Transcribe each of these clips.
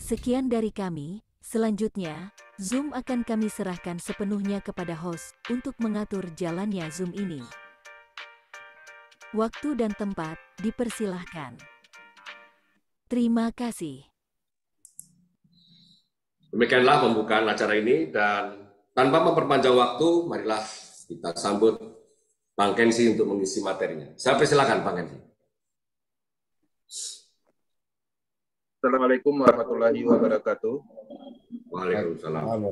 Sekian dari kami, selanjutnya, Zoom akan kami serahkan sepenuhnya kepada host untuk mengatur jalannya Zoom ini. Waktu dan tempat dipersilahkan. Terima kasih. Demikianlah pembukaan acara ini, dan tanpa memperpanjang waktu, marilah kita sambut Bang Kenzi untuk mengisi materinya. Saya persilakan Bang Kenzi. Assalamualaikum warahmatullahi wabarakatuh. Waalaikumsalam.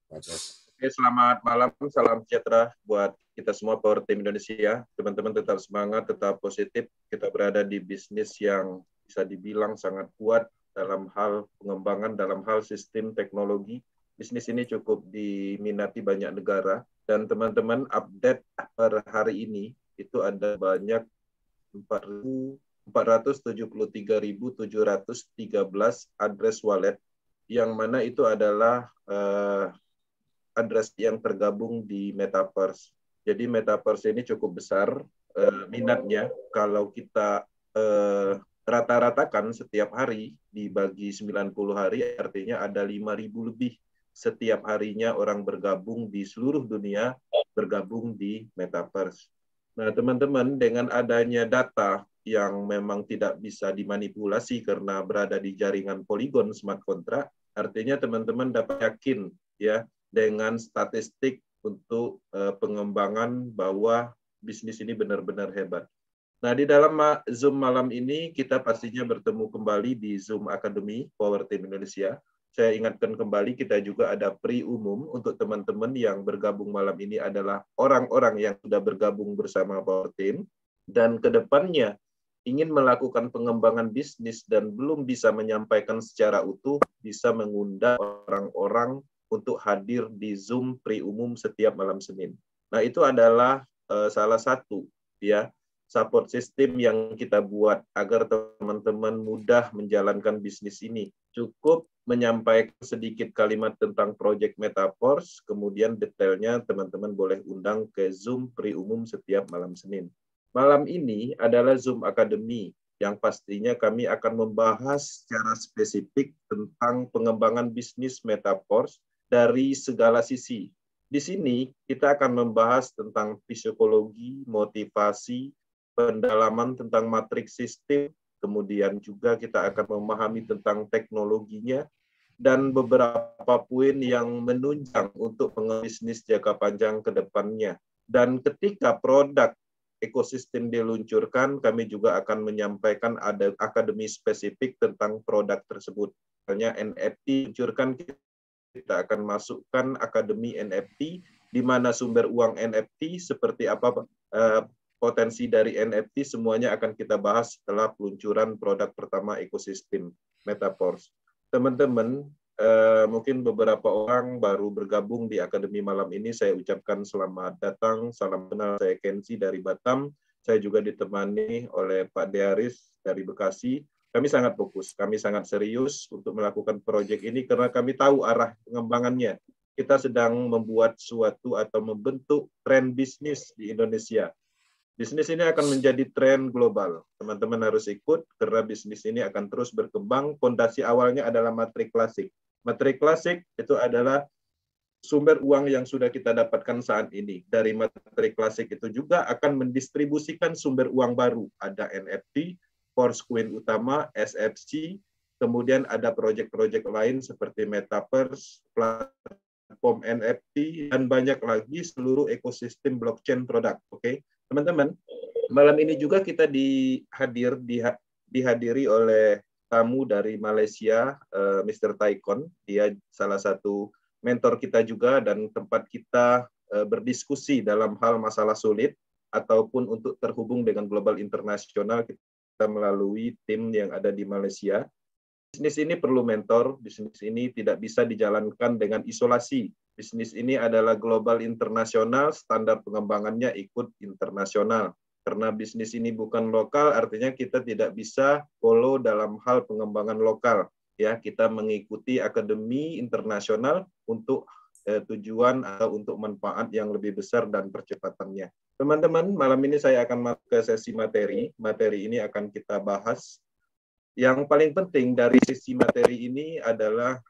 Oke, selamat malam, salam sejahtera buat kita semua Power Team Indonesia. Teman-teman tetap semangat, tetap positif. Kita berada di bisnis yang bisa dibilang sangat kuat dalam hal pengembangan, dalam hal sistem teknologi. Bisnis ini cukup diminati banyak negara, dan teman-teman update per hari ini itu ada banyak 473.713 address wallet, yang mana itu adalah address yang tergabung di Metaverse. Jadi Metaverse ini cukup besar minatnya. Kalau kita rata-ratakan setiap hari dibagi 90 hari, artinya ada 5.000 lebih setiap harinya orang bergabung di seluruh dunia, bergabung di Metaverse. Nah, teman-teman, dengan adanya data yang memang tidak bisa dimanipulasi karena berada di jaringan Polygon smart contract, artinya teman-teman dapat yakin ya dengan statistik untuk pengembangan bahwa bisnis ini benar-benar hebat. Nah, di dalam Zoom malam ini kita pastinya bertemu kembali di Zoom Academy Power Team Indonesia. Saya ingatkan kembali, kita juga ada pre-umum untuk teman-teman yang bergabung malam ini adalah orang-orang yang sudah bergabung bersama Power Team dan kedepannya ingin melakukan pengembangan bisnis dan belum bisa menyampaikan secara utuh, bisa mengundang orang-orang untuk hadir di Zoom pre-umum setiap malam Senin. Nah, itu adalah salah satu ya support system yang kita buat agar teman-teman mudah menjalankan bisnis ini. Cukup menyampaikan sedikit kalimat tentang Project Metaverse, kemudian detailnya teman-teman boleh undang ke Zoom pre-umum setiap malam Senin. Malam ini adalah Zoom Academy, yang pastinya kami akan membahas secara spesifik tentang pengembangan bisnis Metaverse dari segala sisi. Di sini kita akan membahas tentang psikologi, motivasi, pendalaman tentang matriks sistem, kemudian juga kita akan memahami tentang teknologinya, dan beberapa poin yang menunjang untuk pembisnis jangka panjang ke depannya. Dan ketika produk ekosistem diluncurkan, kami juga akan menyampaikan ada akademi spesifik tentang produk tersebut. Misalnya NFT diluncurkan, kita akan masukkan akademi NFT, di mana sumber uang NFT, seperti apa potensi dari NFT, semuanya akan kita bahas setelah peluncuran produk pertama ekosistem Metaverse. Teman-teman, mungkin beberapa orang baru bergabung di Akademi malam ini, saya ucapkan selamat datang, salam kenal, saya Kenzi dari Batam, saya juga ditemani oleh Pak Dearis dari Bekasi. Kami sangat fokus, kami sangat serius untuk melakukan proyek ini karena kami tahu arah pengembangannya. Kita sedang membuat suatu atau membentuk tren bisnis di Indonesia. Bisnis ini akan menjadi tren global. Teman-teman harus ikut karena bisnis ini akan terus berkembang. Fondasi awalnya adalah materi klasik. Materi klasik itu adalah sumber uang yang sudah kita dapatkan saat ini. Dari materi klasik itu juga akan mendistribusikan sumber uang baru. Ada NFT, Forcecoin utama, SFC, kemudian ada proyek-proyek lain seperti Metaverse, platform NFT, dan banyak lagi seluruh ekosistem blockchain produk. Oke, teman-teman, malam ini juga kita dihadiri oleh tamu dari Malaysia, Mr. Taikon. Dia salah satu mentor kita juga dan tempat kita berdiskusi dalam hal masalah sulit ataupun untuk terhubung dengan global internasional, kita melalui tim yang ada di Malaysia. Bisnis ini perlu mentor, bisnis ini tidak bisa dijalankan dengan isolasi. Bisnis ini adalah global internasional, standar pengembangannya ikut internasional. Karena bisnis ini bukan lokal, artinya kita tidak bisa follow dalam hal pengembangan lokal. Ya, kita mengikuti akademi internasional untuk tujuan atau untuk manfaat yang lebih besar dan percepatannya. Teman-teman, malam ini saya akan masuk ke sesi materi. Materi ini akan kita bahas yang paling penting dari sisi materi ini adalah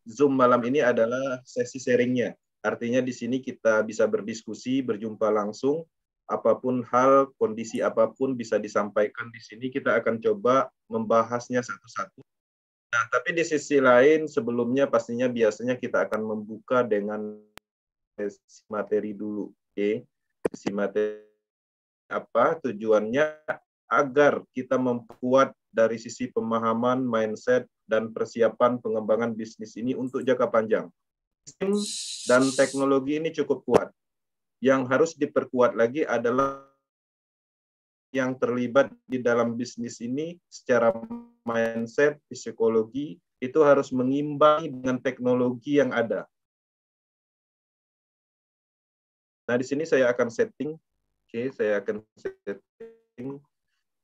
Zoom malam ini adalah sesi sharingnya. Artinya di sini kita bisa berdiskusi, berjumpa langsung, apapun hal, kondisi apapun bisa disampaikan di sini. Kita akan coba membahasnya satu-satu. Nah, tapi di sisi lain sebelumnya pastinya biasanya kita akan membuka dengan sesi materi dulu. Oke. Sesi materi apa tujuannya agar kita memperkuat dari sisi pemahaman, mindset, dan persiapan pengembangan bisnis ini untuk jangka panjang. Sistem dan teknologi ini cukup kuat. Yang harus diperkuat lagi adalah yang terlibat di dalam bisnis ini secara mindset, psikologi, itu harus mengimbangi dengan teknologi yang ada. Nah, di sini saya akan setting. Oke, saya akan setting.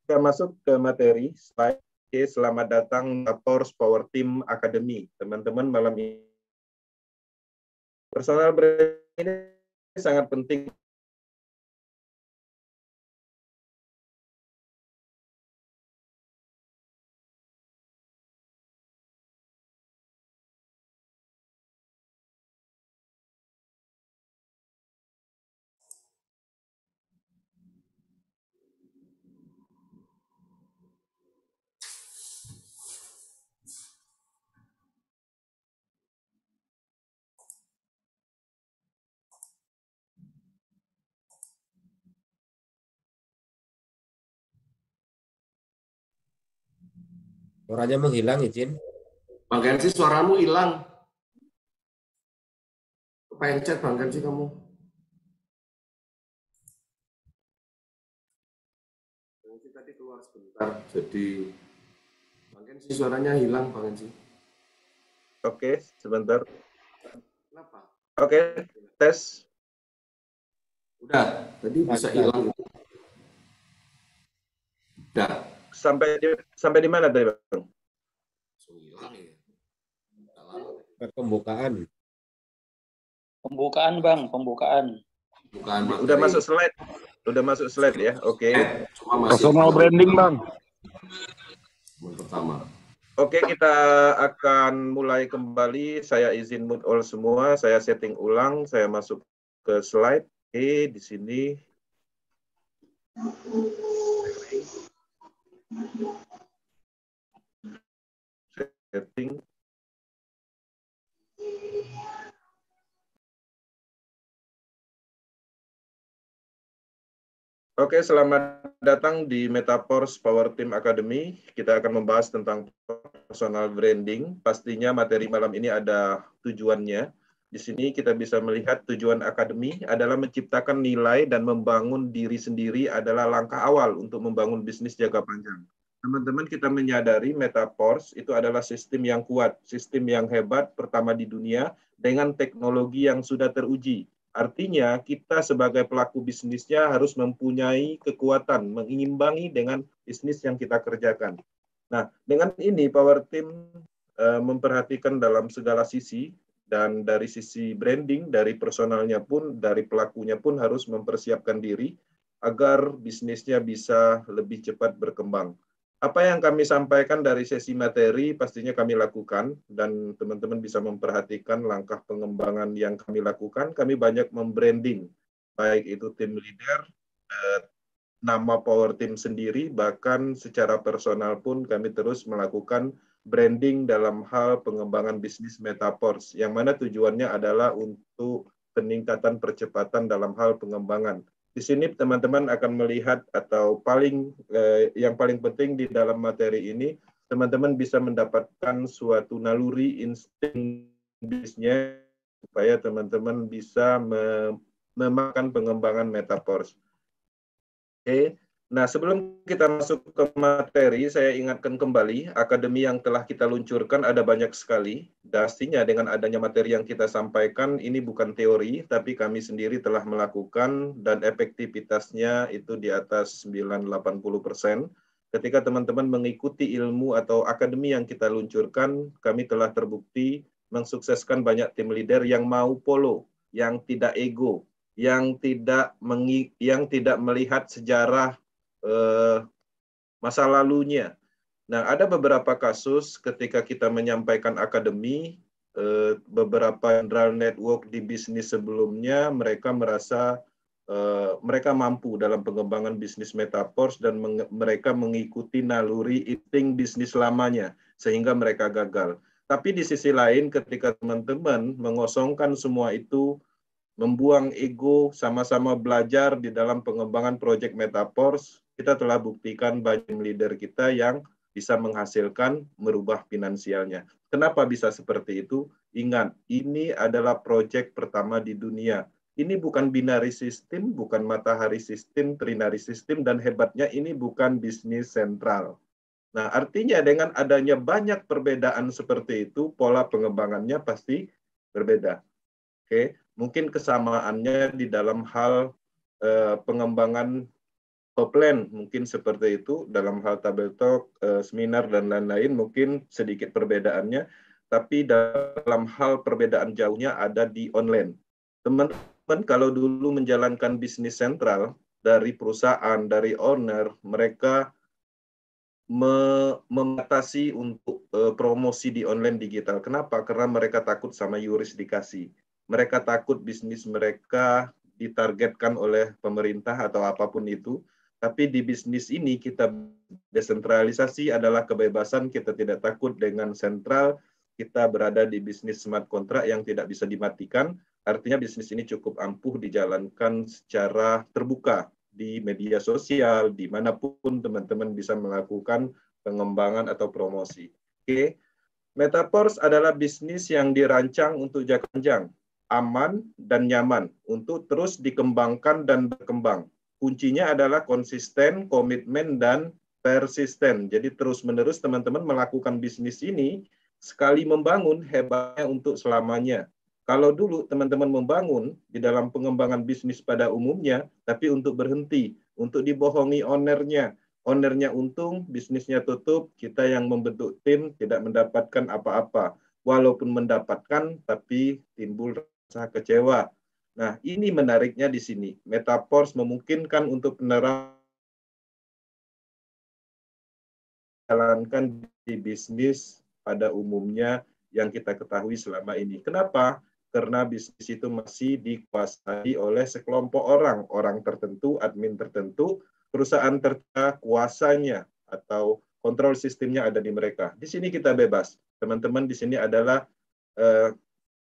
Kita masuk ke materi slide. Oke, selamat datang Metaverse Power Team Academy. Teman-teman, malam ini personal branding ini sangat penting. Suaranya menghilang, izin. Bang Kensi, suaramu hilang. Kepencet Bang Kensi kamu. Bang Kensi tadi keluar sebentar, jadi Bang Kensi suaranya hilang Bang Kensi. Oke, sebentar. Kenapa? Oke, tes. Udah, tadi bisa hilang. Udah. Sampai di mana tadi, Bang? Hilang ya. Pembukaan. Pembukaan, Bang, pembukaan. Udah masuk slide. Udah masuk slide ya. Oke. Personal branding, Bang. Pertama. Oke, kita akan mulai kembali. Saya izin mute all semua. Saya setting ulang. Saya masuk ke slide. Oke, di sini. Setting. Oke, selamat datang di Metaverse Power Team Academy. Kita akan membahas tentang personal branding. Pastinya materi malam ini ada tujuannya. Di sini kita bisa melihat tujuan akademi adalah menciptakan nilai dan membangun diri sendiri adalah langkah awal untuk membangun bisnis jangka panjang. Teman-teman, kita menyadari Metaverse itu adalah sistem yang kuat, sistem yang hebat, pertama di dunia, dengan teknologi yang sudah teruji. Artinya, kita sebagai pelaku bisnisnya harus mempunyai kekuatan, mengimbangi dengan bisnis yang kita kerjakan. Nah, dengan ini Power Team memperhatikan dalam segala sisi, dan dari sisi branding, dari personalnya pun, dari pelakunya pun harus mempersiapkan diri agar bisnisnya bisa lebih cepat berkembang. Apa yang kami sampaikan dari sesi materi pastinya kami lakukan, dan teman-teman bisa memperhatikan langkah pengembangan yang kami lakukan. Kami banyak membranding, baik itu tim leader, nama Power Team sendiri, bahkan secara personal pun kami terus melakukan branding dalam hal pengembangan bisnis Metaverse, yang mana tujuannya adalah untuk peningkatan percepatan dalam hal pengembangan. Di sini teman-teman akan melihat atau yang paling penting di dalam materi ini, teman-teman bisa mendapatkan suatu naluri insting bisnisnya supaya teman-teman bisa memakan pengembangan Metaverse. Oke. Nah, sebelum kita masuk ke materi, saya ingatkan kembali, akademi yang telah kita luncurkan ada banyak sekali. Pastinya dengan adanya materi yang kita sampaikan, ini bukan teori, tapi kami sendiri telah melakukan dan efektivitasnya itu di atas 90-80%. Ketika teman-teman mengikuti ilmu atau akademi yang kita luncurkan, kami telah terbukti mensukseskan banyak tim leader yang mau polo, yang tidak ego, yang tidak melihat sejarah masa lalunya, Nah, ada beberapa kasus ketika kita menyampaikan akademi, beberapa general network di bisnis sebelumnya, mereka merasa mereka mampu dalam pengembangan bisnis Metaverse dan mereka mengikuti naluri eating bisnis lamanya, sehingga mereka gagal. Tapi di sisi lain, ketika teman-teman mengosongkan semua itu, membuang ego, sama-sama belajar di dalam pengembangan proyek Metaverse, kita telah buktikan banyak leader kita yang bisa menghasilkan, merubah finansialnya. Kenapa bisa seperti itu? Ingat, ini adalah proyek pertama di dunia. Ini bukan binary system, bukan matahari system, trinary system, dan hebatnya ini bukan bisnis sentral. Nah, artinya dengan adanya banyak perbedaan seperti itu, pola pengembangannya pasti berbeda. Oke, mungkin kesamaannya di dalam hal pengembangan Hopland mungkin seperti itu, dalam hal tabletalk, seminar dan lain-lain mungkin sedikit perbedaannya, tapi dalam hal perbedaan jauhnya ada di online. Teman-teman kalau dulu menjalankan bisnis sentral dari perusahaan, dari owner, mereka membatasi untuk promosi di online digital. Kenapa? Karena mereka takut sama yurisdikasi. Mereka takut bisnis mereka ditargetkan oleh pemerintah atau apapun itu. Tapi di bisnis ini kita desentralisasi adalah kebebasan, kita tidak takut dengan sentral, kita berada di bisnis smart contract yang tidak bisa dimatikan. Artinya bisnis ini cukup ampuh dijalankan secara terbuka di media sosial, dimanapun teman-teman bisa melakukan pengembangan atau promosi. Oke, Metaverse adalah bisnis yang dirancang untuk jangka panjang, aman dan nyaman, untuk terus dikembangkan dan berkembang. Kuncinya adalah konsisten, komitmen, dan persisten. Jadi terus-menerus teman-teman melakukan bisnis ini, sekali membangun, hebatnya untuk selamanya. Kalau dulu teman-teman membangun di dalam pengembangan bisnis pada umumnya, tapi untuk berhenti, untuk dibohongi ownernya. Ownernya untung, bisnisnya tutup, kita yang membentuk tim tidak mendapatkan apa-apa. Walaupun mendapatkan, tapi timbul rasa kecewa. Nah, ini menariknya di sini. Metaverse memungkinkan untuk penerapan di bisnis pada umumnya yang kita ketahui selama ini. Kenapa? Karena bisnis itu masih dikuasai oleh sekelompok orang, orang tertentu, admin tertentu, perusahaan tertentu, kuasanya atau kontrol sistemnya ada di mereka. Di sini kita bebas. Teman-teman di sini adalah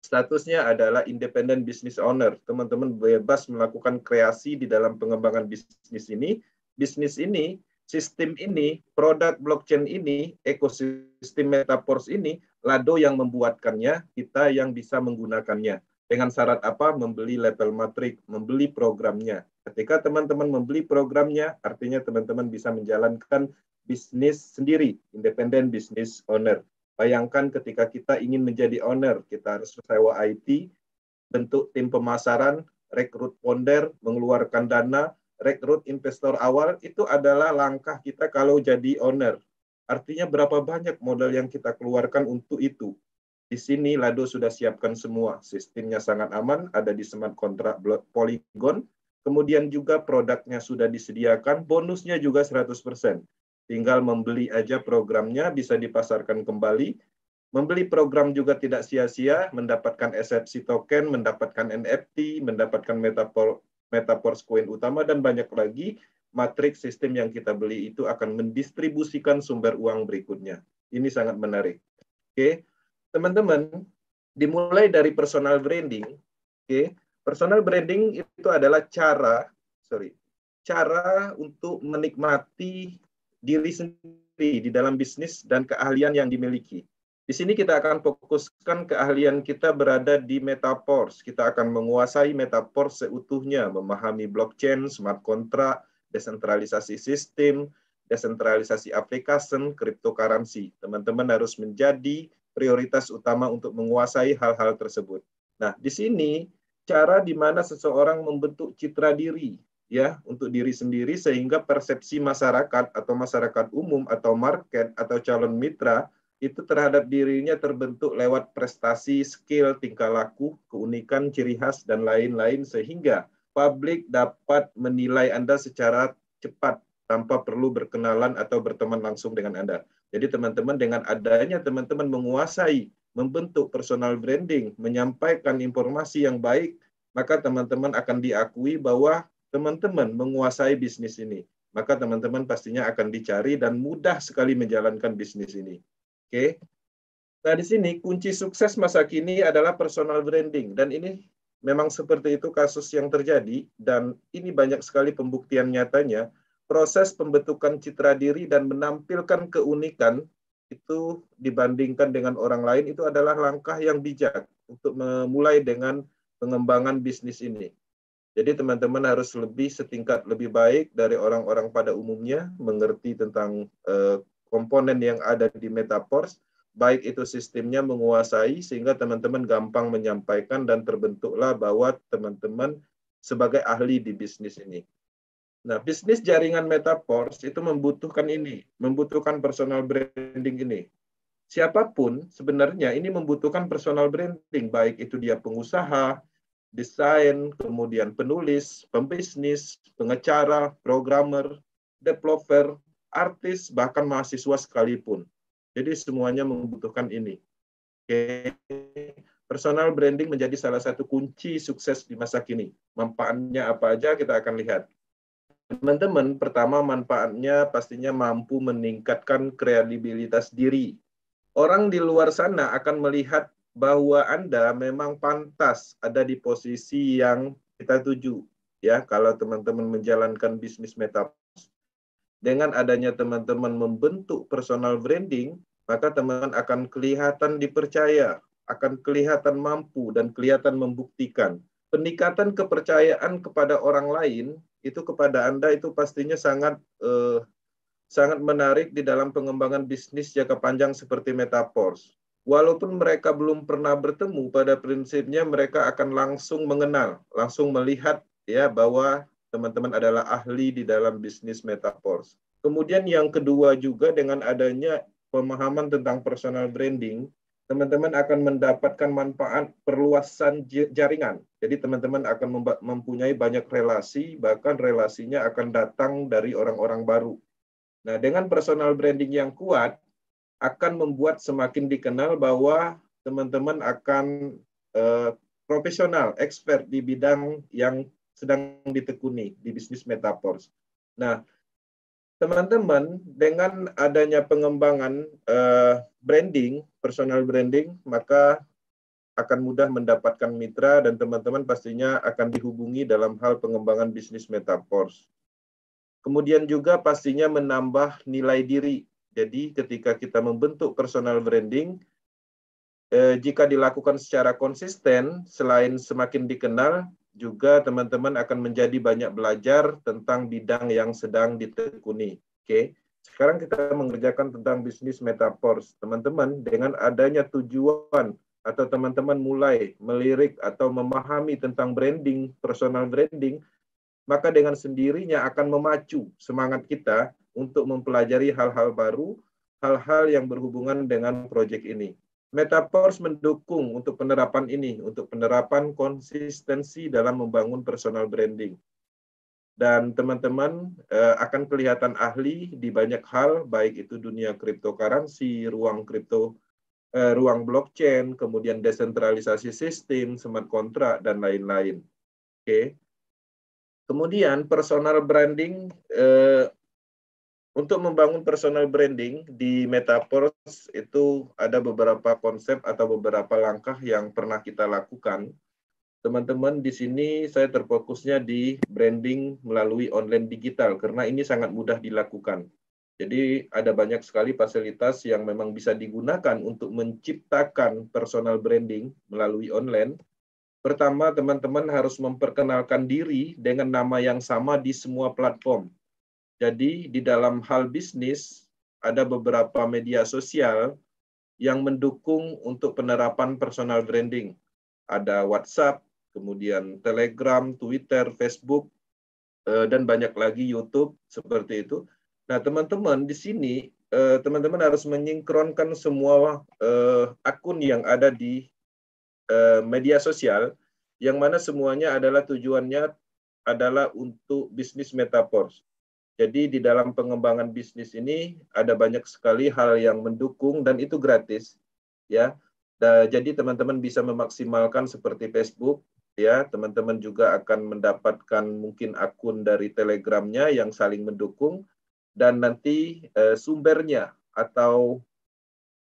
statusnya adalah independent business owner. Teman-teman bebas melakukan kreasi di dalam pengembangan bisnis ini. Bisnis ini, sistem ini, produk blockchain ini, ekosistem Metaverse ini, Lado yang membuatkannya, kita yang bisa menggunakannya. Dengan syarat apa? Membeli level matrik, membeli programnya. Ketika teman-teman membeli programnya, artinya teman-teman bisa menjalankan bisnis sendiri, independent business owner. Bayangkan ketika kita ingin menjadi owner, kita harus sewa IT, bentuk tim pemasaran, rekrut founder, mengeluarkan dana, rekrut investor awal, itu adalah langkah kita kalau jadi owner. Artinya berapa banyak modal yang kita keluarkan untuk itu. Di sini Lado sudah siapkan semua, sistemnya sangat aman, ada di smart contract Polygon, kemudian juga produknya sudah disediakan, bonusnya juga 100%. Tinggal membeli aja programnya, bisa dipasarkan kembali. Membeli program juga tidak sia-sia, mendapatkan SFC token, mendapatkan NFT, mendapatkan Metaverse coin utama, dan banyak lagi. Matriks sistem yang kita beli itu akan mendistribusikan sumber uang berikutnya. Ini sangat menarik. Oke, teman-teman, dimulai dari personal branding. Oke, personal branding itu adalah cara untuk menikmati diri sendiri di dalam bisnis dan keahlian yang dimiliki. Di sini kita akan fokuskan keahlian kita berada di Metaverse. Kita akan menguasai Metaverse seutuhnya, memahami blockchain, smart contract, desentralisasi sistem, desentralisasi application, cryptocurrency. Teman-teman harus menjadi prioritas utama untuk menguasai hal-hal tersebut. Nah, di sini cara di mana seseorang membentuk citra diri, ya, untuk diri sendiri sehingga persepsi masyarakat atau masyarakat umum atau market atau calon mitra itu terhadap dirinya terbentuk lewat prestasi, skill, tingkah laku, keunikan, ciri khas, dan lain-lain sehingga publik dapat menilai Anda secara cepat tanpa perlu berkenalan atau berteman langsung dengan Anda. Jadi teman-teman dengan adanya teman-teman menguasai, membentuk personal branding, menyampaikan informasi yang baik, maka teman-teman akan diakui bahwa teman-teman menguasai bisnis ini. Maka teman-teman pastinya akan dicari dan mudah sekali menjalankan bisnis ini. Oke. Nah, di sini kunci sukses masa kini adalah personal branding, dan ini memang seperti itu kasus yang terjadi, dan ini banyak sekali pembuktian nyatanya. Proses pembentukan citra diri dan menampilkan keunikan itu dibandingkan dengan orang lain itu adalah langkah yang bijak untuk memulai dengan pengembangan bisnis ini. Jadi teman-teman harus lebih setingkat lebih baik dari orang-orang pada umumnya, mengerti tentang komponen yang ada di Metaverse, baik itu sistemnya menguasai sehingga teman-teman gampang menyampaikan dan terbentuklah bahwa teman-teman sebagai ahli di bisnis ini. Nah, bisnis jaringan Metaverse itu membutuhkan ini, membutuhkan personal branding ini. Siapapun sebenarnya ini membutuhkan personal branding, baik itu dia pengusaha, desain, kemudian penulis, pembisnis, pengacara, programmer, developer, artis, bahkan mahasiswa sekalipun. Jadi semuanya membutuhkan ini. Oke. Personal branding menjadi salah satu kunci sukses di masa kini. Manfaatnya apa aja kita akan lihat. Teman-teman, pertama manfaatnya pastinya mampu meningkatkan kredibilitas diri. Orang di luar sana akan melihat bahwa Anda memang pantas ada di posisi yang kita tuju. Ya, kalau teman-teman menjalankan bisnis Metaverse, dengan adanya teman-teman membentuk personal branding, maka teman-teman akan kelihatan dipercaya, akan kelihatan mampu dan kelihatan membuktikan. Peningkatan kepercayaan kepada orang lain itu kepada Anda itu pastinya sangat menarik di dalam pengembangan bisnis jangka panjang seperti Metaverse. Walaupun mereka belum pernah bertemu, pada prinsipnya mereka akan langsung mengenal, langsung melihat ya bahwa teman-teman adalah ahli di dalam bisnis Metaverse. Kemudian yang kedua juga dengan adanya pemahaman tentang personal branding, teman-teman akan mendapatkan manfaat perluasan jaringan. Jadi teman-teman akan mempunyai banyak relasi, bahkan relasinya akan datang dari orang-orang baru. Nah, dengan personal branding yang kuat, akan membuat semakin dikenal bahwa teman-teman akan profesional, expert di bidang yang sedang ditekuni di bisnis Metaverse. Nah, teman-teman, dengan adanya pengembangan branding, personal branding, maka akan mudah mendapatkan mitra dan teman-teman pastinya akan dihubungi dalam hal pengembangan bisnis Metaverse. Kemudian juga pastinya menambah nilai diri. Jadi ketika kita membentuk personal branding, jika dilakukan secara konsisten, selain semakin dikenal, juga teman-teman akan menjadi banyak belajar tentang bidang yang sedang ditekuni. Oke. Sekarang kita mengerjakan tentang bisnis Metaverse. Teman-teman, dengan adanya tujuan atau teman-teman mulai melirik atau memahami tentang branding, personal branding, maka dengan sendirinya akan memacu semangat kita untuk mempelajari hal-hal baru, hal-hal yang berhubungan dengan proyek ini. Metaverse mendukung untuk penerapan ini, untuk penerapan konsistensi dalam membangun personal branding. Dan teman-teman akan kelihatan ahli di banyak hal, baik itu dunia cryptocurrency, ruang blockchain, kemudian desentralisasi sistem, smart contract, dan lain-lain. Oke. Kemudian personal branding, untuk membangun personal branding di Metaverse itu ada beberapa konsep atau beberapa langkah yang pernah kita lakukan. Teman-teman, di sini saya terfokusnya di branding melalui online digital karena ini sangat mudah dilakukan. Jadi ada banyak sekali fasilitas yang memang bisa digunakan untuk menciptakan personal branding melalui online. Pertama, teman-teman harus memperkenalkan diri dengan nama yang sama di semua platform. Jadi di dalam hal bisnis, ada beberapa media sosial yang mendukung untuk penerapan personal branding. Ada WhatsApp, kemudian Telegram, Twitter, Facebook, dan banyak lagi YouTube, seperti itu. Nah, teman-teman, di sini teman-teman harus menyinkronkan semua akun yang ada di media sosial, yang mana semuanya adalah tujuannya adalah untuk bisnis Metaverse. Jadi di dalam pengembangan bisnis ini ada banyak sekali hal yang mendukung dan itu gratis, ya. Jadi teman-teman bisa memaksimalkan seperti Facebook, ya. Teman-teman juga akan mendapatkan mungkin akun dari Telegramnya yang saling mendukung, dan nanti sumbernya atau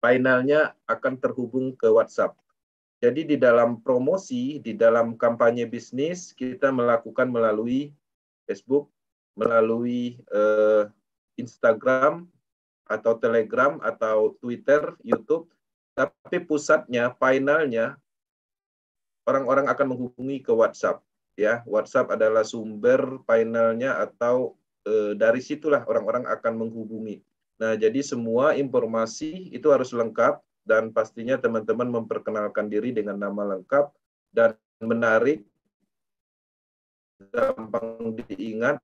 finalnya akan terhubung ke WhatsApp. Jadi di dalam promosi, di dalam kampanye bisnis, kita melakukan melalui Facebook, melalui Instagram, atau Telegram, atau Twitter, YouTube, tapi pusatnya, finalnya, orang-orang akan menghubungi ke WhatsApp. Ya, WhatsApp adalah sumber finalnya, atau dari situlah orang-orang akan menghubungi. Nah, jadi semua informasi itu harus lengkap, dan pastinya teman-teman memperkenalkan diri dengan nama lengkap dan menarik, gampang diingat,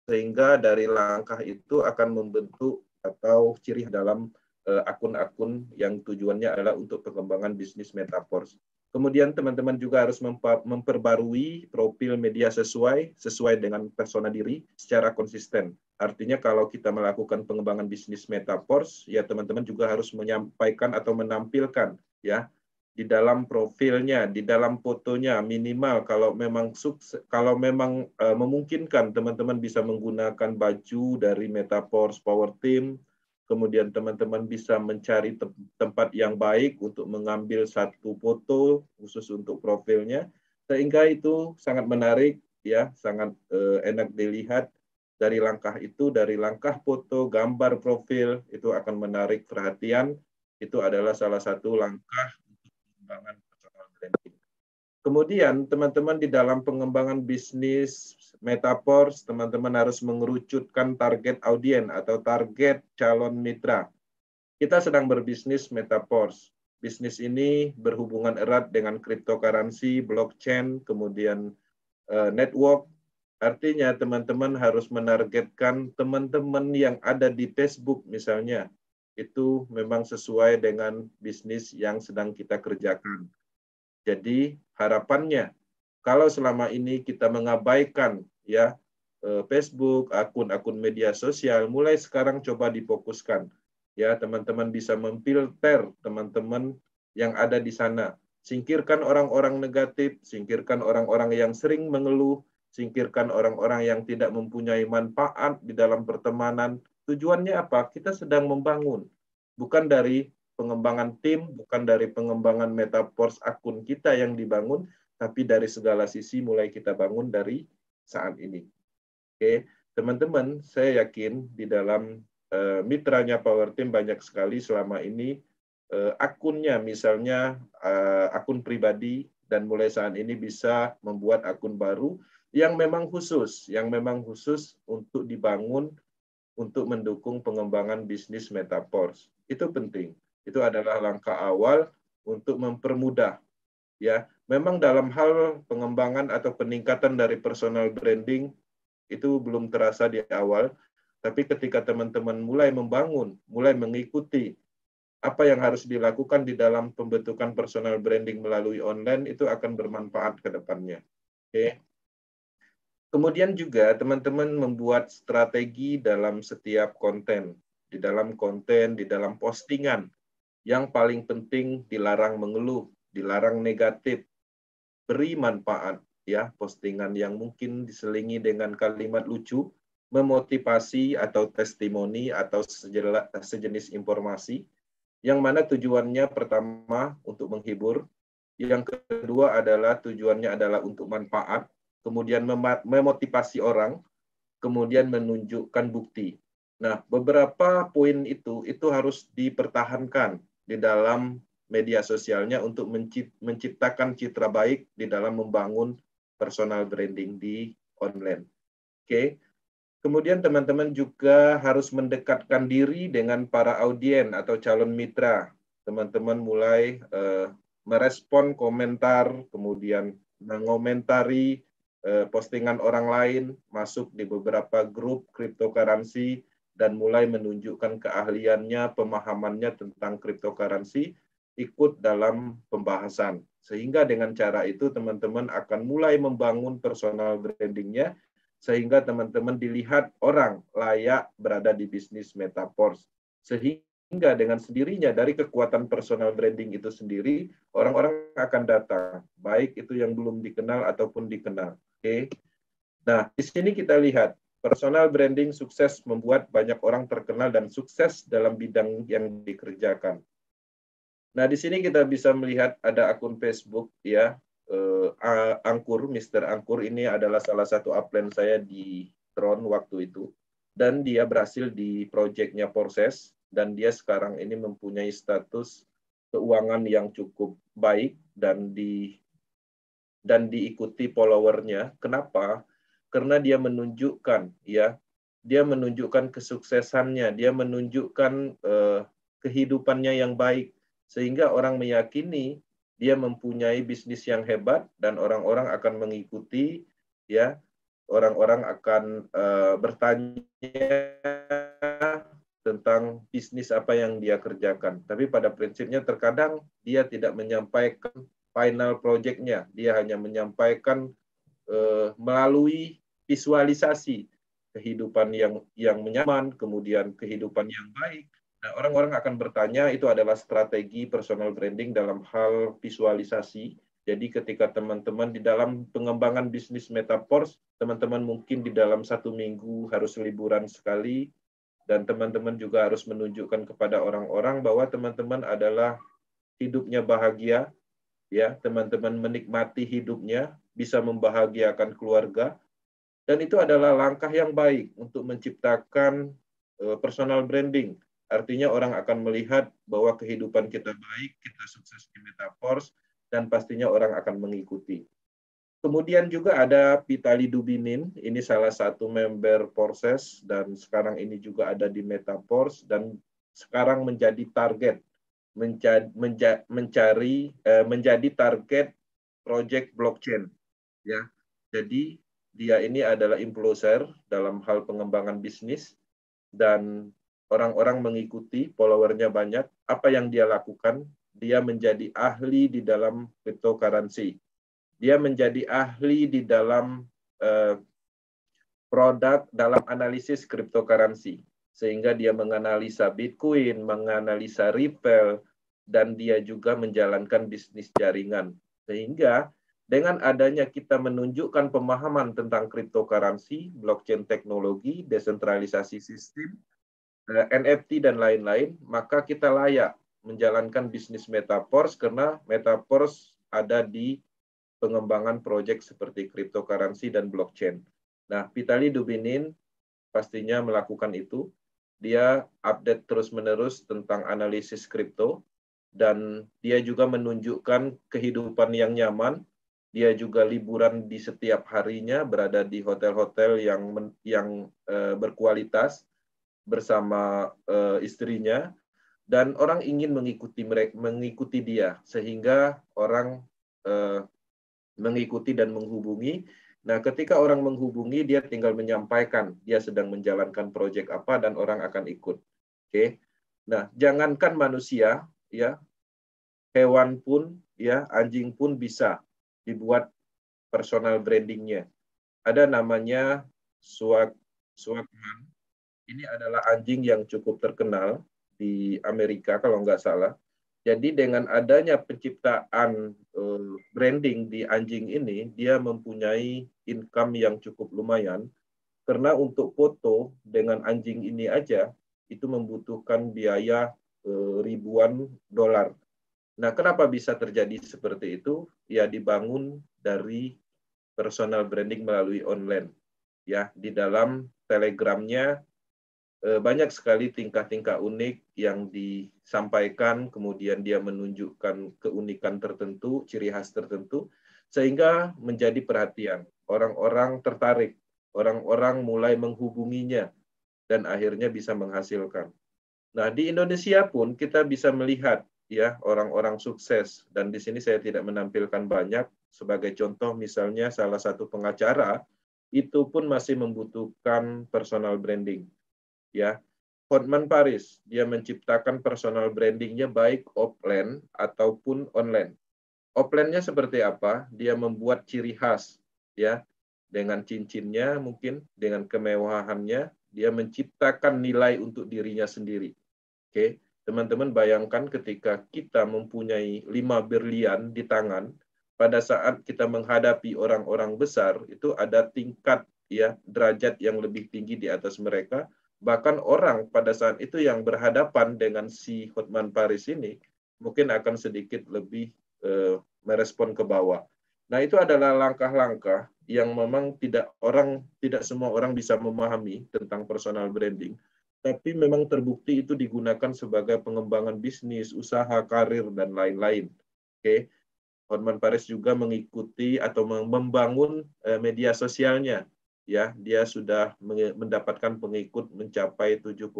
sehingga dari langkah itu akan membentuk atau ciri dalam akun-akun yang tujuannya adalah untuk pengembangan bisnis Metaverse. Kemudian teman-teman juga harus memperbarui profil media sesuai dengan persona diri secara konsisten. Artinya kalau kita melakukan pengembangan bisnis Metaverse, ya teman-teman juga harus menyampaikan atau menampilkan, ya, di dalam profilnya, di dalam fotonya, minimal kalau memang memungkinkan, teman-teman bisa menggunakan baju dari Metaverse Power Team. Kemudian teman-teman bisa mencari tempat yang baik untuk mengambil satu foto khusus untuk profilnya, sehingga itu sangat menarik, ya, sangat enak dilihat. Dari langkah itu, dari langkah foto, gambar profil, itu akan menarik perhatian. Itu adalah salah satu langkah pengembangan personal branding. Kemudian teman-teman di dalam pengembangan bisnis Metaverse, teman-teman harus mengerucutkan target audiens atau target calon mitra. Kita sedang berbisnis Metaverse. Bisnis ini berhubungan erat dengan cryptocurrency, blockchain, kemudian network. Artinya teman-teman harus menargetkan teman-teman yang ada di Facebook misalnya, itu memang sesuai dengan bisnis yang sedang kita kerjakan. Jadi harapannya, kalau selama ini kita mengabaikan, ya, Facebook, akun-akun media sosial, mulai sekarang coba difokuskan. Ya, teman-teman bisa memfilter teman-teman yang ada di sana. Singkirkan orang-orang negatif, singkirkan orang-orang yang sering mengeluh, singkirkan orang-orang yang tidak mempunyai manfaat di dalam pertemanan. Tujuannya apa? Kita sedang membangun. Bukan dari pengembangan tim, bukan dari pengembangan Metaverse akun kita yang dibangun, tapi dari segala sisi mulai kita bangun dari saat ini. Oke, teman-teman, saya yakin di dalam mitranya Power Team banyak sekali selama ini akunnya, misalnya akun pribadi, dan mulai saat ini bisa membuat akun baru yang memang khusus untuk dibangun untuk mendukung pengembangan bisnis Metaverse. Itu penting. Itu adalah langkah awal untuk mempermudah. Ya, memang dalam hal pengembangan atau peningkatan dari personal branding itu belum terasa di awal, tapi ketika teman-teman mulai membangun, mulai mengikuti apa yang harus dilakukan di dalam pembentukan personal branding melalui online, itu akan bermanfaat ke depannya. Oke. Kemudian juga teman-teman membuat strategi dalam setiap konten. Di dalam konten, di dalam postingan. Yang paling penting dilarang mengeluh, dilarang negatif. Beri manfaat, ya, postingan yang mungkin diselingi dengan kalimat lucu, memotivasi atau testimoni atau sejenis informasi, yang mana tujuannya pertama untuk menghibur, yang kedua adalah tujuannya adalah untuk manfaat, kemudian memotivasi orang, kemudian menunjukkan bukti. Nah, beberapa poin itu harus dipertahankan di dalam media sosialnya untuk menciptakan citra baik di dalam membangun personal branding di online. Oke. Kemudian teman-teman juga harus mendekatkan diri dengan para audien atau calon mitra. Teman-teman mulai merespon komentar, kemudian mengomentari postingan orang lain, masuk di beberapa grup cryptocurrency, dan mulai menunjukkan keahliannya, pemahamannya tentang cryptocurrency, ikut dalam pembahasan. Sehingga dengan cara itu teman-teman akan mulai membangun personal branding-nya, sehingga teman-teman dilihat orang layak berada di bisnis metaverse. Sehingga dengan sendirinya dari kekuatan personal branding itu sendiri, orang-orang akan datang, baik itu yang belum dikenal ataupun dikenal. Oke. Nah, di sini kita lihat personal branding sukses membuat banyak orang terkenal dan sukses dalam bidang yang dikerjakan. Nah, di sini kita bisa melihat ada akun Facebook ya, Angkur, Mr. Angkur ini adalah salah satu upline saya di Tron waktu itu, dan dia berhasil di proyeknya Porses, dan dia sekarang ini mempunyai status keuangan yang cukup baik dan diikuti followernya. Kenapa? Karena dia menunjukkan ya, dia menunjukkan kesuksesannya, dia menunjukkan kehidupannya yang baik, sehingga orang meyakini dia mempunyai bisnis yang hebat dan orang-orang akan mengikuti ya, orang-orang akan bertanya tentang bisnis apa yang dia kerjakan. Tapi pada prinsipnya terkadang dia tidak menyampaikan final project-nya, dia hanya menyampaikan melalui visualisasi kehidupan yang nyaman, kemudian kehidupan yang baik. Nah, orang-orang akan bertanya, itu adalah strategi personal branding dalam hal visualisasi. Jadi ketika teman-teman di dalam pengembangan bisnis metaverse, teman-teman mungkin di dalam 1 minggu harus liburan sekali, dan teman-teman juga harus menunjukkan kepada orang-orang bahwa teman-teman adalah hidupnya bahagia, ya, teman-teman menikmati hidupnya, bisa membahagiakan keluarga, dan itu adalah langkah yang baik untuk menciptakan personal branding. Artinya orang akan melihat bahwa kehidupan kita baik, kita sukses di metaverse, dan pastinya orang akan mengikuti. Kemudian juga ada Vitaly Dubinin, ini salah satu member Porses, dan sekarang ini juga ada di metaverse, dan sekarang menjadi target menjadi target project blockchain ya. Jadi dia ini adalah influencer dalam hal pengembangan bisnis, dan orang-orang mengikuti, followernya banyak. Apa yang dia lakukan? Dia menjadi ahli di dalam cryptocurrency. Dia menjadi ahli di dalam produk dalam analisis cryptocurrency, sehingga dia menganalisa Bitcoin, menganalisa Ripple, dan dia juga menjalankan bisnis jaringan. Sehingga dengan adanya kita menunjukkan pemahaman tentang cryptocurrency, blockchain teknologi, desentralisasi sistem, NFT, dan lain-lain, maka kita layak menjalankan bisnis metaverse, karena metaverse ada di pengembangan proyek seperti cryptocurrency dan blockchain. Nah, Vitaly Dubinin pastinya melakukan itu. Dia update terus-menerus tentang analisis kripto, dan dia juga menunjukkan kehidupan yang nyaman. Dia juga liburan di setiap harinya, berada di hotel-hotel yang berkualitas bersama istrinya, dan orang ingin mengikuti dia, sehingga orang mengikuti dan menghubungi. Nah, ketika orang menghubungi, dia tinggal menyampaikan dia sedang menjalankan proyek apa, dan orang akan ikut. Oke. Nah, jangankan manusia, ya, hewan pun, ya, anjing pun bisa dibuat personal brandingnya. Ada namanya Swagman. Ini adalah anjing yang cukup terkenal di Amerika kalau nggak salah. Jadi dengan adanya penciptaan branding di anjing ini, dia mempunyai income yang cukup lumayan, karena untuk foto dengan anjing ini aja itu membutuhkan biaya ribuan dolar. Nah, kenapa bisa terjadi seperti itu? Ya, dibangun dari personal branding melalui online. Ya, di dalam Telegramnya banyak sekali tingkah-tingkah unik yang disampaikan, kemudian dia menunjukkan keunikan tertentu, ciri khas tertentu, sehingga menjadi perhatian. Orang-orang tertarik, orang-orang mulai menghubunginya, dan akhirnya bisa menghasilkan. Nah, di Indonesia pun kita bisa melihat ya orang-orang sukses, dan di sini saya tidak menampilkan banyak. Sebagai contoh, misalnya salah satu pengacara itu pun masih membutuhkan personal branding. Ya, Hotman Paris, dia menciptakan personal brandingnya baik offline ataupun online. Offline-nya seperti apa? Dia membuat ciri khas, ya. dengan cincinnya, mungkin dengan kemewahannya, dia menciptakan nilai untuk dirinya sendiri. Oke, teman-teman bayangkan ketika kita mempunyai 5 berlian di tangan, pada saat kita menghadapi orang-orang besar, itu ada tingkat ya derajat yang lebih tinggi di atas mereka. Bahkan orang pada saat itu yang berhadapan dengan si Hotman Paris ini mungkin akan sedikit lebih merespon ke bawah. Nah, itu adalah langkah-langkah yang memang tidak semua orang bisa memahami tentang personal branding, tapi memang terbukti itu digunakan sebagai pengembangan bisnis, usaha, karir, dan lain-lain. Oke, Hotman Paris juga mengikuti atau membangun media sosialnya. Ya, dia sudah mendapatkan pengikut mencapai 7,2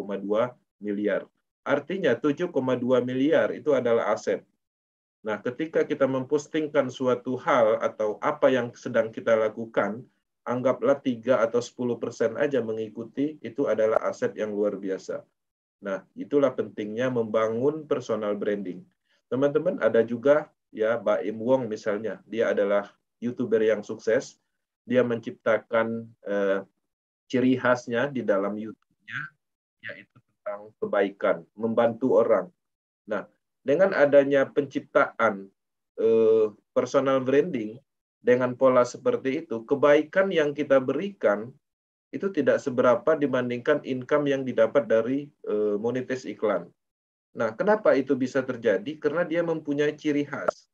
miliar. Artinya 7,2 miliar itu adalah aset. Nah, ketika kita mempostingkan suatu hal atau apa yang sedang kita lakukan, anggaplah 3 atau 10% aja mengikuti, itu adalah aset yang luar biasa. Nah, itulah pentingnya membangun personal branding. Teman-teman, ada juga ya Baim Wong misalnya, dia adalah YouTuber yang sukses. Dia menciptakan ciri khasnya di dalam YouTube-nya, yaitu tentang kebaikan, membantu orang. Nah, dengan adanya penciptaan personal branding dengan pola seperti itu, kebaikan yang kita berikan itu tidak seberapa dibandingkan income yang didapat dari monetis iklan. Nah, kenapa itu bisa terjadi? Karena dia mempunyai ciri khas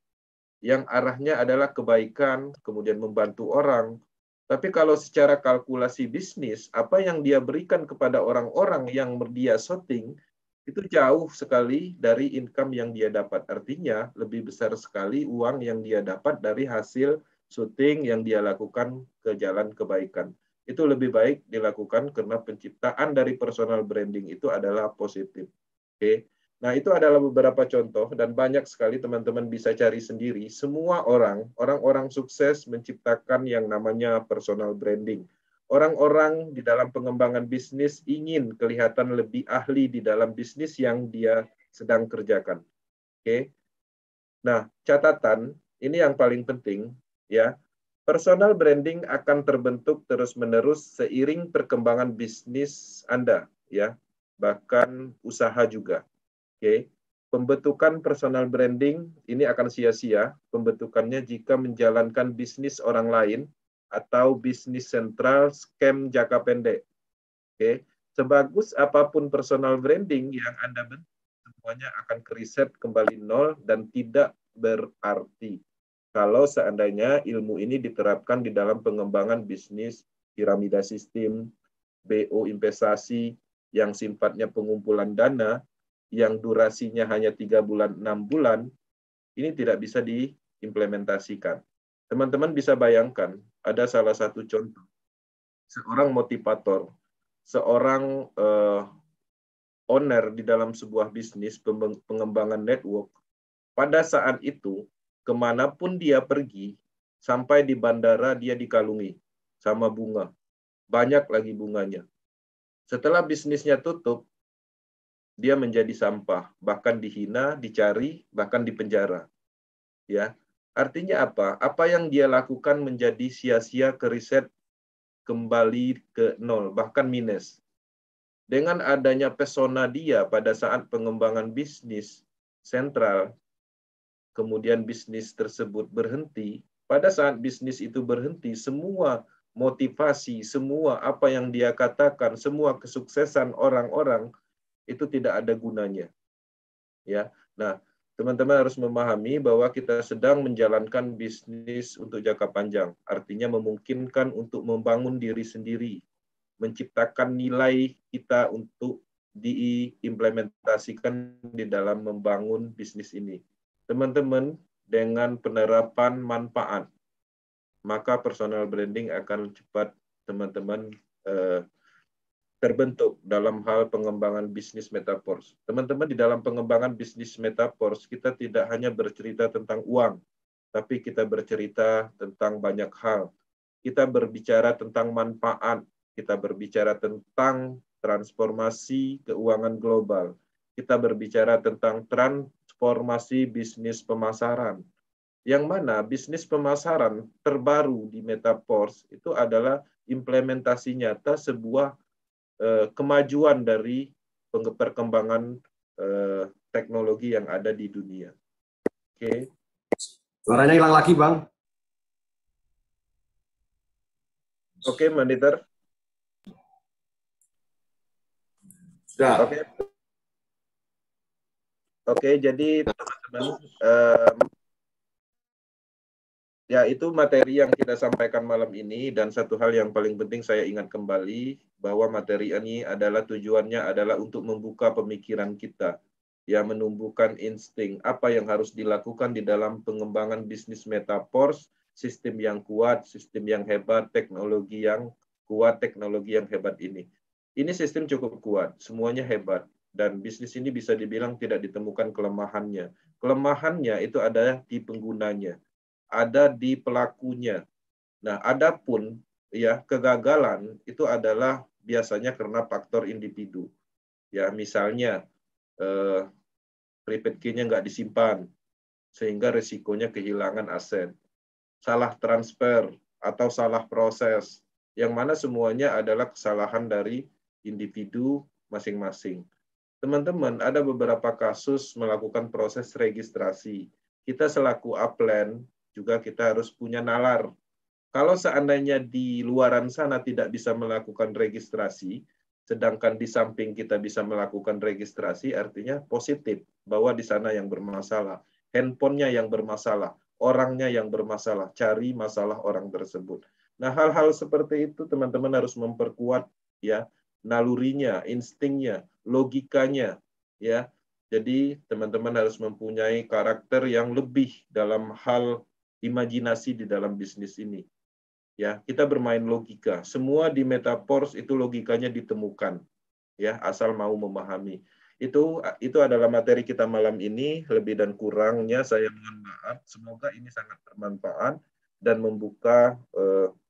yang arahnya adalah kebaikan, kemudian membantu orang. Tapi kalau secara kalkulasi bisnis, apa yang dia berikan kepada orang-orang yang dia shooting, itu jauh sekali dari income yang dia dapat. Artinya, lebih besar sekali uang yang dia dapat dari hasil syuting yang dia lakukan ke jalan kebaikan. Itu lebih baik dilakukan karena penciptaan dari personal branding itu adalah positif. Oke. Nah, itu adalah beberapa contoh dan banyak sekali teman-teman bisa cari sendiri. Semua orang-orang sukses menciptakan yang namanya personal branding. Orang-orang di dalam pengembangan bisnis ingin kelihatan lebih ahli di dalam bisnis yang dia sedang kerjakan. Oke. Nah, catatan ini yang paling penting ya. Personal branding akan terbentuk terus-menerus seiring perkembangan bisnis Anda ya. Bahkan usaha juga. Oke. Pembentukan personal branding ini akan sia-sia pembentukannya jika menjalankan bisnis orang lain atau bisnis sentral scam jangka pendek. Oke. Sebagus apapun personal branding yang Anda bentuk, semuanya akan keriset kembali nol dan tidak berarti kalau seandainya ilmu ini diterapkan di dalam pengembangan bisnis piramida sistem, BO investasi yang sifatnya pengumpulan dana, yang durasinya hanya 3 bulan, 6 bulan, ini tidak bisa diimplementasikan. Teman-teman bisa bayangkan, ada salah satu contoh. Seorang motivator, seorang owner di dalam sebuah bisnis pengembangan network, pada saat itu, kemanapun dia pergi, sampai di bandara dia dikalungi sama bunga. Banyak lagi bunganya. Setelah bisnisnya tutup, dia menjadi sampah, bahkan dihina, dicari, bahkan dipenjara. Ya, artinya apa? Apa yang dia lakukan menjadi sia-sia, keriset kembali ke nol, bahkan minus. Dengan adanya pesona dia pada saat pengembangan bisnis sentral, kemudian bisnis tersebut berhenti. Pada saat bisnis itu berhenti, semua motivasi, semua apa yang dia katakan, semua kesuksesan orang-orang itu tidak ada gunanya. Ya. Nah, teman-teman harus memahami bahwa kita sedang menjalankan bisnis untuk jangka panjang. Artinya memungkinkan untuk membangun diri sendiri, menciptakan nilai kita untuk diimplementasikan di dalam membangun bisnis ini. Teman-teman, dengan penerapan manfaat, maka personal branding akan cepat teman-teman terbentuk dalam hal pengembangan bisnis metaverse. Teman-teman, di dalam pengembangan bisnis metaverse, kita tidak hanya bercerita tentang uang, tapi kita bercerita tentang banyak hal. Kita berbicara tentang manfaat, kita berbicara tentang transformasi keuangan global, kita berbicara tentang transformasi bisnis pemasaran, Yang mana bisnis pemasaran terbaru di Metaverse itu adalah implementasi nyata sebuah kemajuan dari perkembangan teknologi yang ada di dunia. Oke. Suaranya hilang lagi, Bang. Oke, Monitor. Sudah. Oke, jadi teman-teman, ya itu materi yang kita sampaikan malam ini, dan satu hal yang paling penting saya ingat kembali bahwa materi ini adalah tujuannya adalah untuk membuka pemikiran kita, ya, menumbuhkan insting apa yang harus dilakukan di dalam pengembangan bisnis Metaverse, sistem yang kuat, sistem yang hebat, teknologi yang kuat, teknologi yang hebat ini. Ini sistem cukup kuat, semuanya hebat, dan bisnis ini bisa dibilang tidak ditemukan kelemahannya. Kelemahannya itu ada di penggunanya, ada di pelakunya. Nah, adapun ya kegagalan itu adalah biasanya karena faktor individu. Ya, misalnya private key-nya nggak disimpan, sehingga risikonya kehilangan aset. Salah transfer atau salah proses, yang mana semuanya adalah kesalahan dari individu masing-masing. Teman-teman, ada beberapa kasus melakukan proses registrasi. Kita selaku upline juga kita harus punya nalar. Kalau seandainya di luaran sana tidak bisa melakukan registrasi, sedangkan di samping kita bisa melakukan registrasi, artinya positif bahwa di sana yang bermasalah, handphonenya yang bermasalah, orangnya yang bermasalah, cari masalah orang tersebut. Nah, hal-hal seperti itu teman-teman harus memperkuat ya nalurinya, instingnya, logikanya, ya. Jadi teman-teman harus mempunyai karakter yang lebih dalam hal imajinasi di dalam bisnis ini. Ya, kita bermain logika. Semua di Metaverse itu logikanya ditemukan, ya, asal mau memahami. Itu adalah materi kita malam ini. Lebih dan kurangnya saya mohon maaf. Semoga ini sangat bermanfaat dan membuka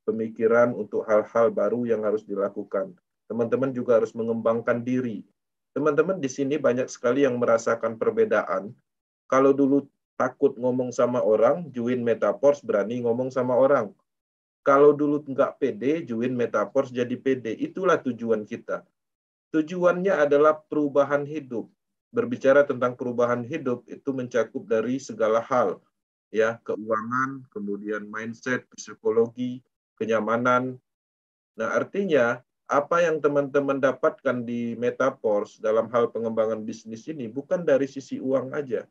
pemikiran untuk hal-hal baru yang harus dilakukan. Teman-teman juga harus mengembangkan diri. Teman-teman di sini banyak sekali yang merasakan perbedaan. Kalau dulu takut ngomong sama orang, join Metaverse berani ngomong sama orang. Kalau dulu nggak pede, join Metaverse jadi pede. Itulah tujuan kita. Tujuannya adalah perubahan hidup. Berbicara tentang perubahan hidup itu mencakup dari segala hal, ya, keuangan, kemudian mindset, psikologi, kenyamanan. Nah, artinya apa yang teman-teman dapatkan di Metaverse dalam hal pengembangan bisnis ini bukan dari sisi uang aja.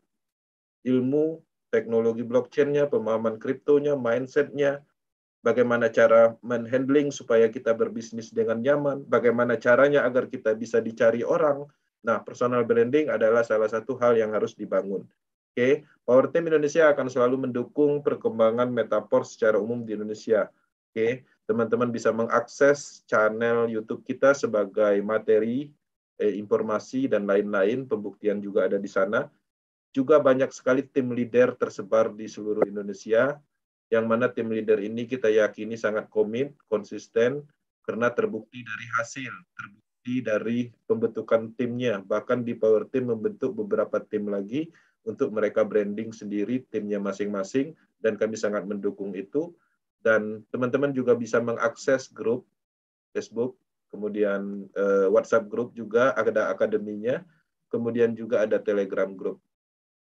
Ilmu, teknologi blockchain-nya, pemahaman kriptonya, mindset-nya, bagaimana cara menghandling supaya kita berbisnis dengan nyaman, bagaimana caranya agar kita bisa dicari orang. Nah, personal branding adalah salah satu hal yang harus dibangun. Oke, Power Team Indonesia akan selalu mendukung perkembangan Metaverse secara umum di Indonesia. Oke, teman-teman bisa mengakses channel YouTube kita sebagai materi, informasi, dan lain-lain. Pembuktian juga ada di sana. Juga banyak sekali tim leader tersebar di seluruh Indonesia, yang mana tim leader ini kita yakini sangat komit, konsisten, karena terbukti dari hasil, terbukti dari pembentukan timnya. Bahkan di Power Team membentuk beberapa tim lagi untuk mereka branding sendiri timnya masing-masing, dan kami sangat mendukung itu. Dan teman-teman juga bisa mengakses grup Facebook, kemudian WhatsApp grup juga ada akademinya, kemudian juga ada Telegram grup.